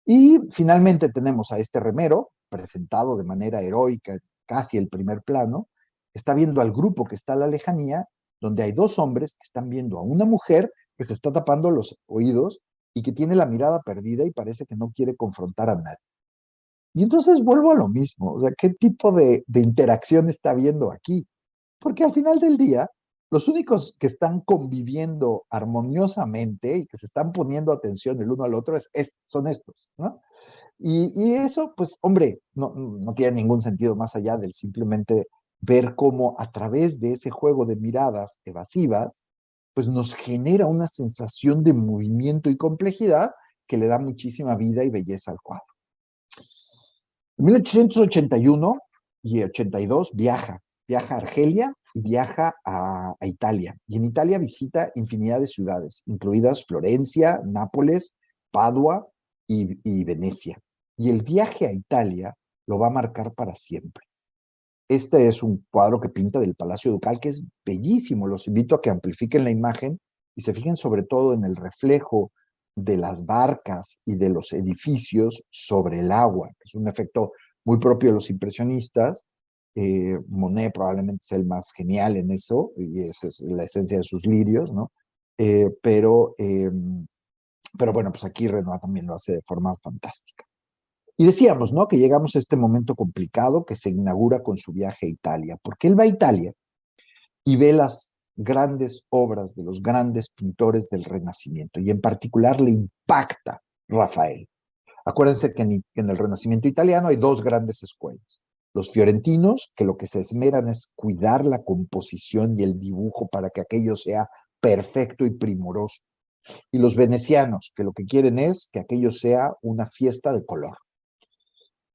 Y finalmente tenemos a este remero, presentado de manera heroica, casi el primer plano, está viendo al grupo que está a la lejanía, donde hay dos hombres que están viendo a una mujer que se está tapando los oídos y que tiene la mirada perdida y parece que no quiere confrontar a nadie. Y entonces vuelvo a lo mismo, o sea, ¿qué tipo de interacción está habiendo aquí? Porque al final del día, los únicos que están conviviendo armoniosamente y que se están poniendo atención el uno al otro son estos, ¿no? Y eso, pues, hombre, no tiene ningún sentido más allá del simplemente ver cómo a través de ese juego de miradas evasivas, pues nos genera una sensación de movimiento y complejidad que le da muchísima vida y belleza al cuadro. En 1881 y 82 viaja a Argelia y viaja a Italia. Y en Italia visita infinidad de ciudades, incluidas Florencia, Nápoles, Padua y Venecia. y el viaje a Italia lo va a marcar para siempre. Este es un cuadro que pinta del Palacio Ducal, que es bellísimo. Los invito a que amplifiquen la imagen y se fijen sobre todo en el reflejo de las barcas y de los edificios sobre el agua. Es un efecto muy propio de los impresionistas. Monet probablemente es el más genial en eso, y esa es la esencia de sus lirios, ¿no? Eh, pero, eh, pero bueno, pues aquí Renoir también lo hace de forma fantástica. Y decíamos, ¿no? Que llegamos a este momento complicado que se inaugura con su viaje a Italia, porque él va a Italia y ve las grandes obras de los grandes pintores del Renacimiento, y en particular le impacta Rafael. Acuérdense que en el Renacimiento italiano hay dos grandes escuelas. Los fiorentinos, que lo que se esmeran es cuidar la composición y el dibujo para que aquello sea perfecto y primoroso. Y los venecianos, que lo que quieren es que aquello sea una fiesta de color.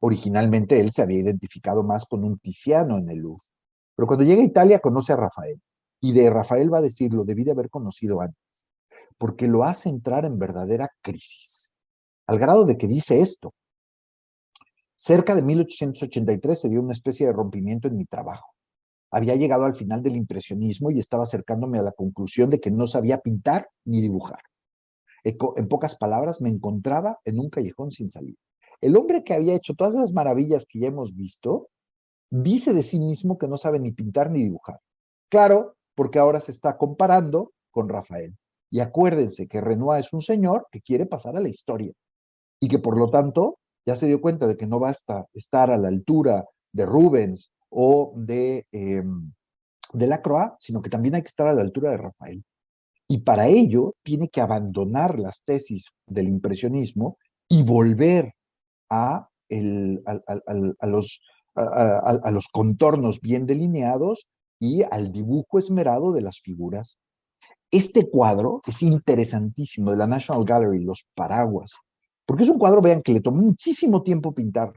Originalmente él se había identificado más con un Tiziano en el Louvre. Pero cuando llega a Italia conoce a Rafael. Y de Rafael va a decir, lo debí de haber conocido antes, porque lo hace entrar en verdadera crisis. Al grado de que dice esto: cerca de 1883 se dio una especie de rompimiento en mi trabajo. Había llegado al final del impresionismo y estaba acercándome a la conclusión de que no sabía pintar ni dibujar. En pocas palabras, me encontraba en un callejón sin salida. El hombre que había hecho todas las maravillas que ya hemos visto, dice de sí mismo que no sabe ni pintar ni dibujar. Claro, porque ahora se está comparando con Rafael. Y acuérdense que Renoir es un señor que quiere pasar a la historia y que por lo tanto ya se dio cuenta de que no basta estar a la altura de Rubens o de Lacroix, sino que también hay que estar a la altura de Rafael. Y para ello tiene que abandonar las tesis del impresionismo y volver a, el, a los, a los contornos bien delineados y al dibujo esmerado de las figuras. Este cuadro es interesantísimo, de la National Gallery, Los Paraguas, porque es un cuadro, vean, que le tomó muchísimo tiempo pintar,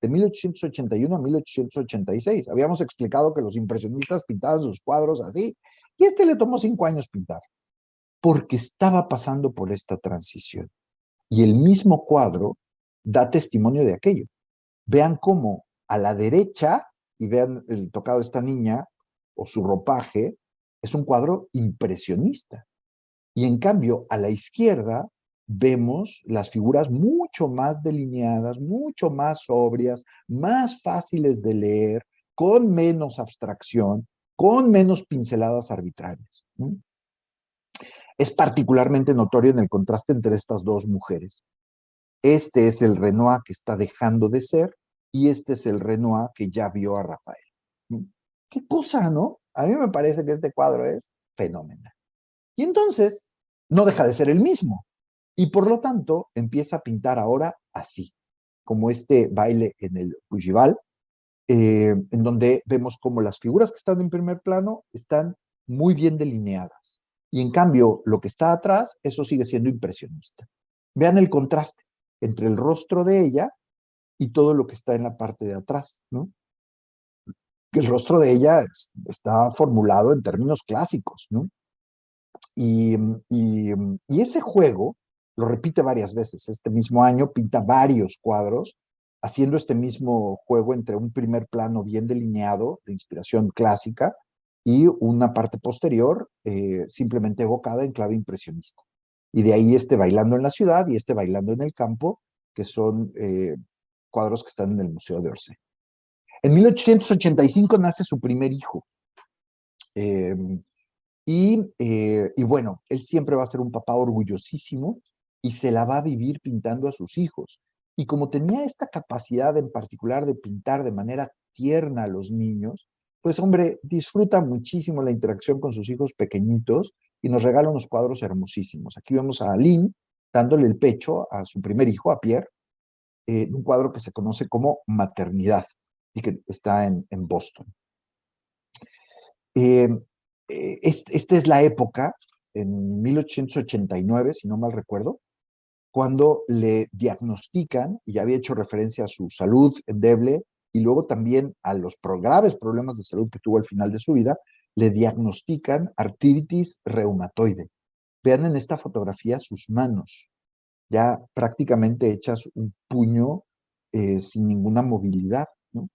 de 1881 a 1886. Habíamos explicado que los impresionistas pintaban sus cuadros así, y este le tomó 5 años pintar, porque estaba pasando por esta transición. Y el mismo cuadro da testimonio de aquello. Vean cómo a la derecha, y vean el tocado de esta niña, o su ropaje, es un cuadro impresionista. Y en cambio, a la izquierda, vemos las figuras mucho más delineadas, mucho más sobrias, más fáciles de leer, con menos abstracción, con menos pinceladas arbitrarias. Es particularmente notorio en el contraste entre estas dos mujeres. Este es el Renoir que está dejando de ser y este es el Renoir que ya vio a Rafael. Qué cosa, ¿no? A mí me parece que este cuadro es fenomenal. Y entonces no deja de ser el mismo. Y por lo tanto empieza a pintar ahora así, como este baile en el Bougival, en donde vemos como las figuras que están en primer plano están muy bien delineadas. Y en cambio, lo que está atrás, eso sigue siendo impresionista. Vean el contraste entre el rostro de ella y todo lo que está en la parte de atrás, ¿no? El rostro de ella está formulado en términos clásicos, ¿no? Y, y ese juego lo repite varias veces. Este mismo año pinta varios cuadros haciendo este mismo juego entre un primer plano bien delineado de inspiración clásica y una parte posterior simplemente evocada en clave impresionista. Y de ahí este bailando en la ciudad y este bailando en el campo, que son cuadros que están en el Museo de Orsay. En 1885 nace su primer hijo. Eh, y bueno, él siempre va a ser un papá orgullosísimo y se la va a vivir pintando a sus hijos. Y como tenía esta capacidad en particular de pintar de manera tierna a los niños, pues hombre, disfruta muchísimo la interacción con sus hijos pequeñitos y nos regala unos cuadros hermosísimos. Aquí vemos a Aline dándole el pecho a su primer hijo, a Pierre, un cuadro que se conoce como Maternidad y que está en Boston. Eh, esta es la época, en 1889, si no mal recuerdo, cuando le diagnostican, y ya había hecho referencia a su salud endeble, y luego también a los graves problemas de salud que tuvo al final de su vida, le diagnostican artritis reumatoide. Vean en esta fotografía sus manos, ya prácticamente hechas un puño sin ninguna movilidad, ¿no?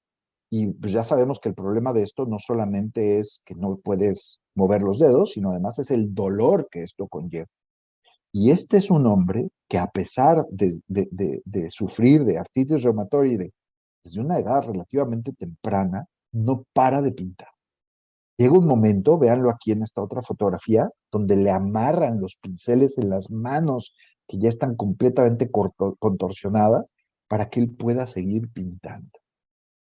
Y pues ya sabemos que el problema de esto no solamente es que no puedes mover los dedos, sino además es el dolor que esto conlleva. Y este es un hombre que a pesar de sufrir de artritis reumatoide desde una edad relativamente temprana, no para de pintar. Llega un momento, véanlo aquí en esta otra fotografía, donde le amarran los pinceles en las manos que ya están completamente contorsionadas para que él pueda seguir pintando.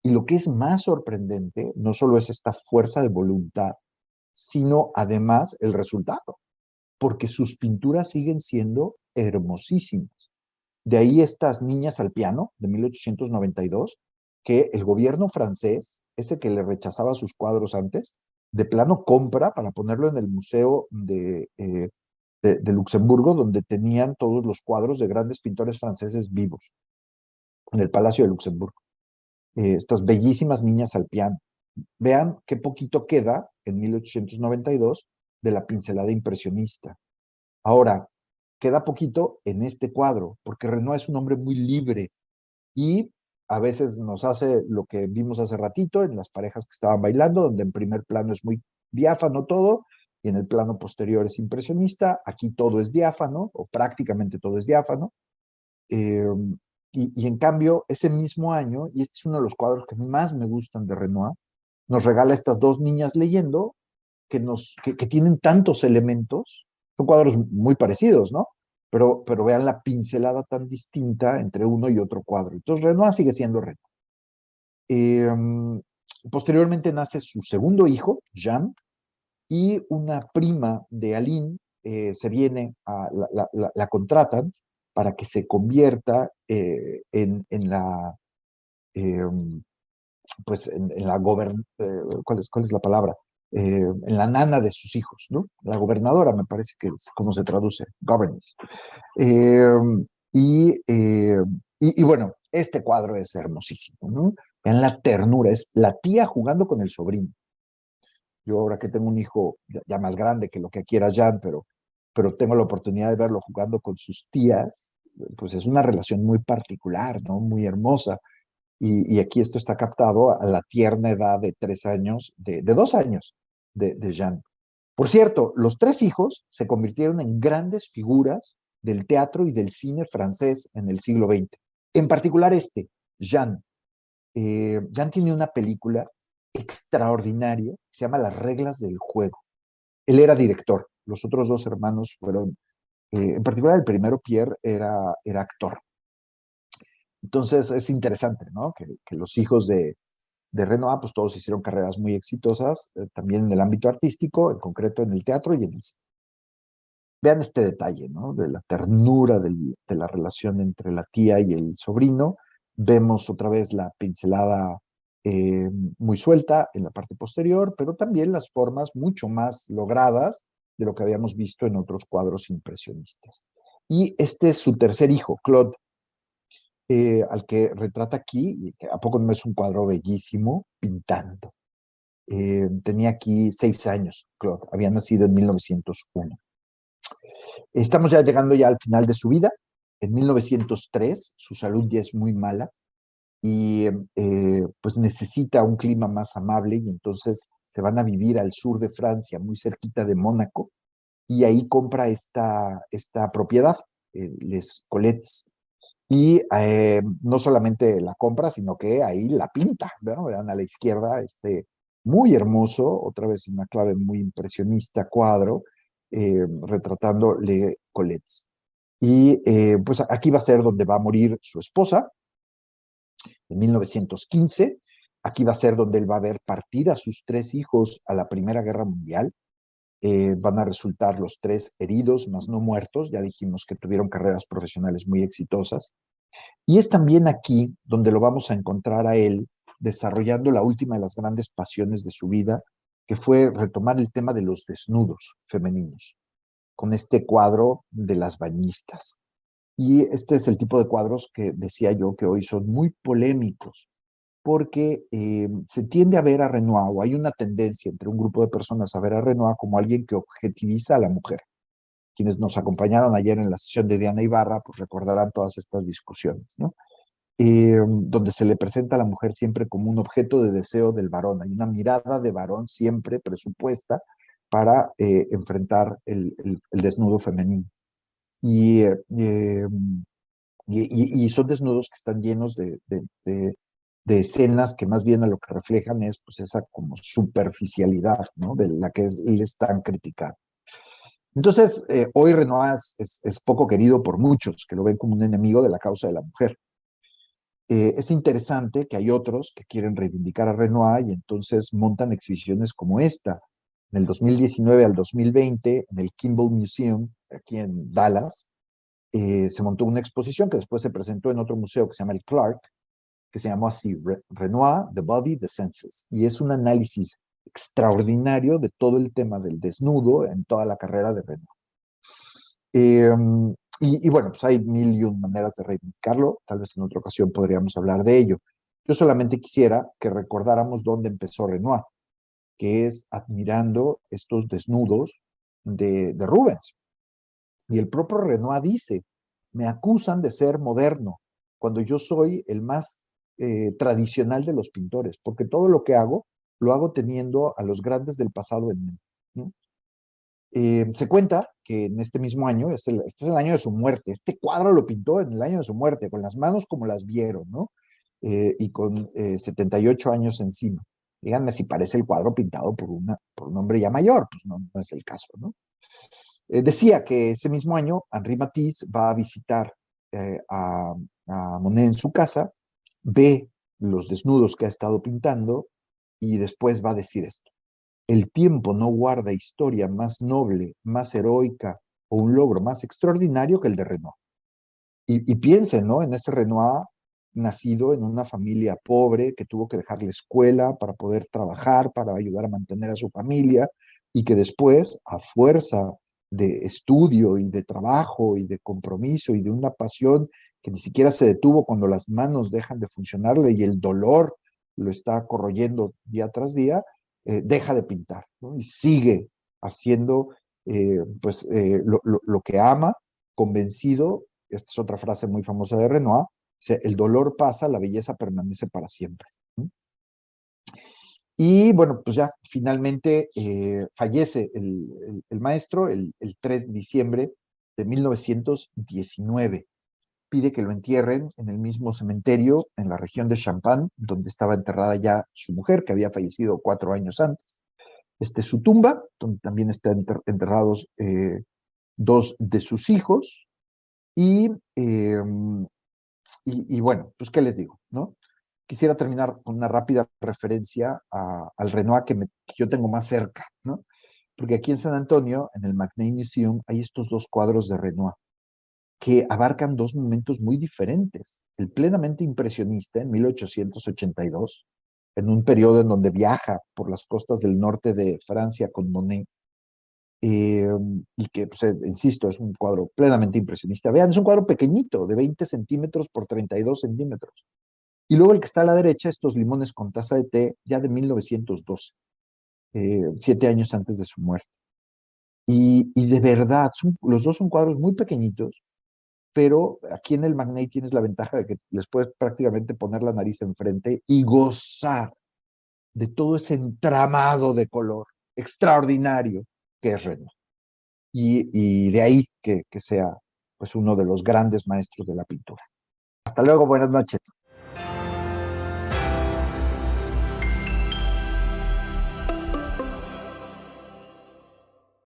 Y lo que es más sorprendente no solo es esta fuerza de voluntad, sino además el resultado, porque sus pinturas siguen siendo hermosísimas. De ahí estas Niñas al piano de 1892, que el gobierno francés, ese que le rechazaba sus cuadros antes, de plano compra para ponerlo en el Museo de Luxemburgo, donde tenían todos los cuadros de grandes pintores franceses vivos, en el Palacio de Luxemburgo. Estas bellísimas Niñas al piano. Vean qué poquito queda en 1892 de la pincelada impresionista. Ahora, queda poquito en este cuadro, porque Renoir es un hombre muy libre y a veces nos hace lo que vimos hace ratito en las parejas que estaban bailando, donde en primer plano es muy diáfano todo y en el plano posterior es impresionista. Aquí todo es diáfano, o prácticamente todo es diáfano. Eh, y en cambio, ese mismo año, y este es uno de los cuadros que más me gustan de Renoir, nos regala estas dos niñas leyendo que tienen tantos elementos. Son cuadros muy parecidos, ¿no? Pero vean la pincelada tan distinta entre uno y otro cuadro. Entonces, Renoir sigue siendo Renoir. Eh, Posteriormente nace su segundo hijo, Jean, y una prima de Aline se viene, la contratan para que se convierta en la, eh, pues en la ¿cuál es la palabra? En la nana de sus hijos, ¿no? La gobernadora, me parece que es como se traduce, governess. Eh, y, eh, y bueno, este cuadro es hermosísimo, ¿no? Vean la ternura, es la tía jugando con el sobrino. Yo ahora que tengo un hijo ya más grande que lo que quiera Jan, pero tengo la oportunidad de verlo jugando con sus tías, pues es una relación muy particular, ¿no? Muy hermosa. Y aquí esto está captado a la tierna edad de 3 años, de 2 años de Jean. Por cierto, los tres hijos se convirtieron en grandes figuras del teatro y del cine francés en el siglo XX. En particular Jean. Jean tiene una película extraordinaria que se llama Las reglas del juego. Él era director, los otros dos hermanos fueron, en particular el primero, Pierre, era actor. Entonces es interesante, ¿no? Que los hijos de Renoir, pues todos hicieron carreras muy exitosas, también en el ámbito artístico, en concreto en el teatro y en el cine. Vean este detalle, ¿no? De la ternura de la relación entre la tía y el sobrino. Vemos otra vez la pincelada eh, muy suelta en la parte posterior, pero también las formas mucho más logradas de lo que habíamos visto en otros cuadros impresionistas. Y este es su tercer hijo, Claude, al que retrata aquí, y que a poco no es un cuadro bellísimo, pintando. Tenía aquí 6 años, Claude, había nacido en 1901. Estamos ya llegando ya al final de su vida. En 1903 su salud ya es muy mala y pues necesita un clima más amable y entonces se van a vivir al sur de Francia, muy cerquita de Mónaco, y ahí compra esta propiedad, Les Colettes. Y no solamente la compra, sino que ahí la pinta, ¿no? Vean a la izquierda muy hermoso, otra vez en una clave muy impresionista cuadro, retratando Le Colettes. Y pues aquí va a ser donde va a morir su esposa, en 1915. Aquí va a ser donde él va a ver partir a sus 3 hijos a la Primera Guerra Mundial. Van a resultar los 3 heridos, más no muertos. Ya dijimos que tuvieron carreras profesionales muy exitosas. Y es también aquí donde lo vamos a encontrar a él desarrollando la última de las grandes pasiones de su vida, que fue retomar el tema de los desnudos femeninos, con este cuadro de las bañistas. Y este es el tipo de cuadros que decía yo que hoy son muy polémicos, porque se tiende a ver a Renoir, o hay una tendencia entre un grupo de personas a ver a Renoir como alguien que objetiviza a la mujer. Quienes nos acompañaron ayer en la sesión de Diana Ibarra, pues recordarán todas estas discusiones, ¿no? donde se le presenta a la mujer siempre como un objeto de deseo del varón. Hay una mirada de varón siempre presupuesta para enfrentar el desnudo femenino. Y, y son desnudos que están llenos de escenas que más bien a lo que reflejan es pues esa como superficialidad, ¿no? De la que él es tan criticado. Entonces, hoy Renoir es poco querido por muchos, que lo ven como un enemigo de la causa de la mujer. Es interesante que hay otros que quieren reivindicar a Renoir y entonces montan exhibiciones como esta. En el 2019 al 2020, en el Kimball Museum, aquí en Dallas, se montó una exposición que después se presentó en otro museo que se llama el Clark, que se llamó así, Renoir, The Body, The Senses. Y es un análisis extraordinario de todo el tema del desnudo en toda la carrera de Renoir. Eh, y bueno, pues hay mil y un maneras de reivindicarlo, tal vez en otra ocasión podríamos hablar de ello. Yo solamente quisiera que recordáramos dónde empezó Renoir, que es admirando estos desnudos de Rubens. Y el propio Renoir dice, me acusan de ser moderno, cuando yo soy el más tradicional de los pintores, porque todo lo que hago, lo hago teniendo a los grandes del pasado en mente, ¿no? Se cuenta que en este mismo año, este es el año de su muerte, este cuadro lo pintó en el año de su muerte, con las manos como las vieron, ¿no? Y con 78 años encima. Díganme si parece el cuadro pintado por un hombre ya mayor, pues no, no es el caso, ¿no? Decía que ese mismo año Henri Matisse va a visitar a Monet en su casa, ve los desnudos que ha estado pintando y después va a decir esto. El tiempo no guarda historia más noble, más heroica o un logro más extraordinario que el de Renoir. Y piensen, ¿no? En ese Renoir nacido en una familia pobre que tuvo que dejar la escuela para poder trabajar, para ayudar a mantener a su familia y que después, a fuerza de estudio y de trabajo y de compromiso y de una pasión que ni siquiera se detuvo cuando las manos dejan de funcionarle y el dolor lo está corroyendo día tras día, deja de pintar, ¿no? Y sigue haciendo lo que ama, convencido. Esta es otra frase muy famosa de Renoir, el dolor pasa, la belleza permanece para siempre. Y bueno, pues ya finalmente fallece el maestro el 3 de diciembre de 1919. Pide que lo entierren en el mismo cementerio en la región de Champagne, donde estaba enterrada ya su mujer, que había fallecido 4 años antes. Esta es su tumba, donde también están enterrados dos de sus hijos. Y, eh, y bueno, pues qué les digo, ¿no? Quisiera terminar con una rápida referencia al Renoir que yo tengo más cerca, ¿no? Porque aquí en San Antonio, en el McNay Museum, hay estos dos cuadros de Renoir que abarcan dos momentos muy diferentes. El plenamente impresionista en 1882, en un periodo en donde viaja por las costas del norte de Francia con Monet, y que, pues, insisto, es un cuadro plenamente impresionista. Vean, es un cuadro pequeñito, de 20 centímetros por 32 centímetros. Y luego el que está a la derecha, estos limones con taza de té, ya de 1912, 7 años antes de su muerte. Y de verdad, los dos son cuadros muy pequeñitos, pero aquí en el Magnate tienes la ventaja de que les puedes prácticamente poner la nariz enfrente y gozar de todo ese entramado de color extraordinario que es Renoir. Y de ahí que sea pues uno de los grandes maestros de la pintura. Hasta luego, buenas noches.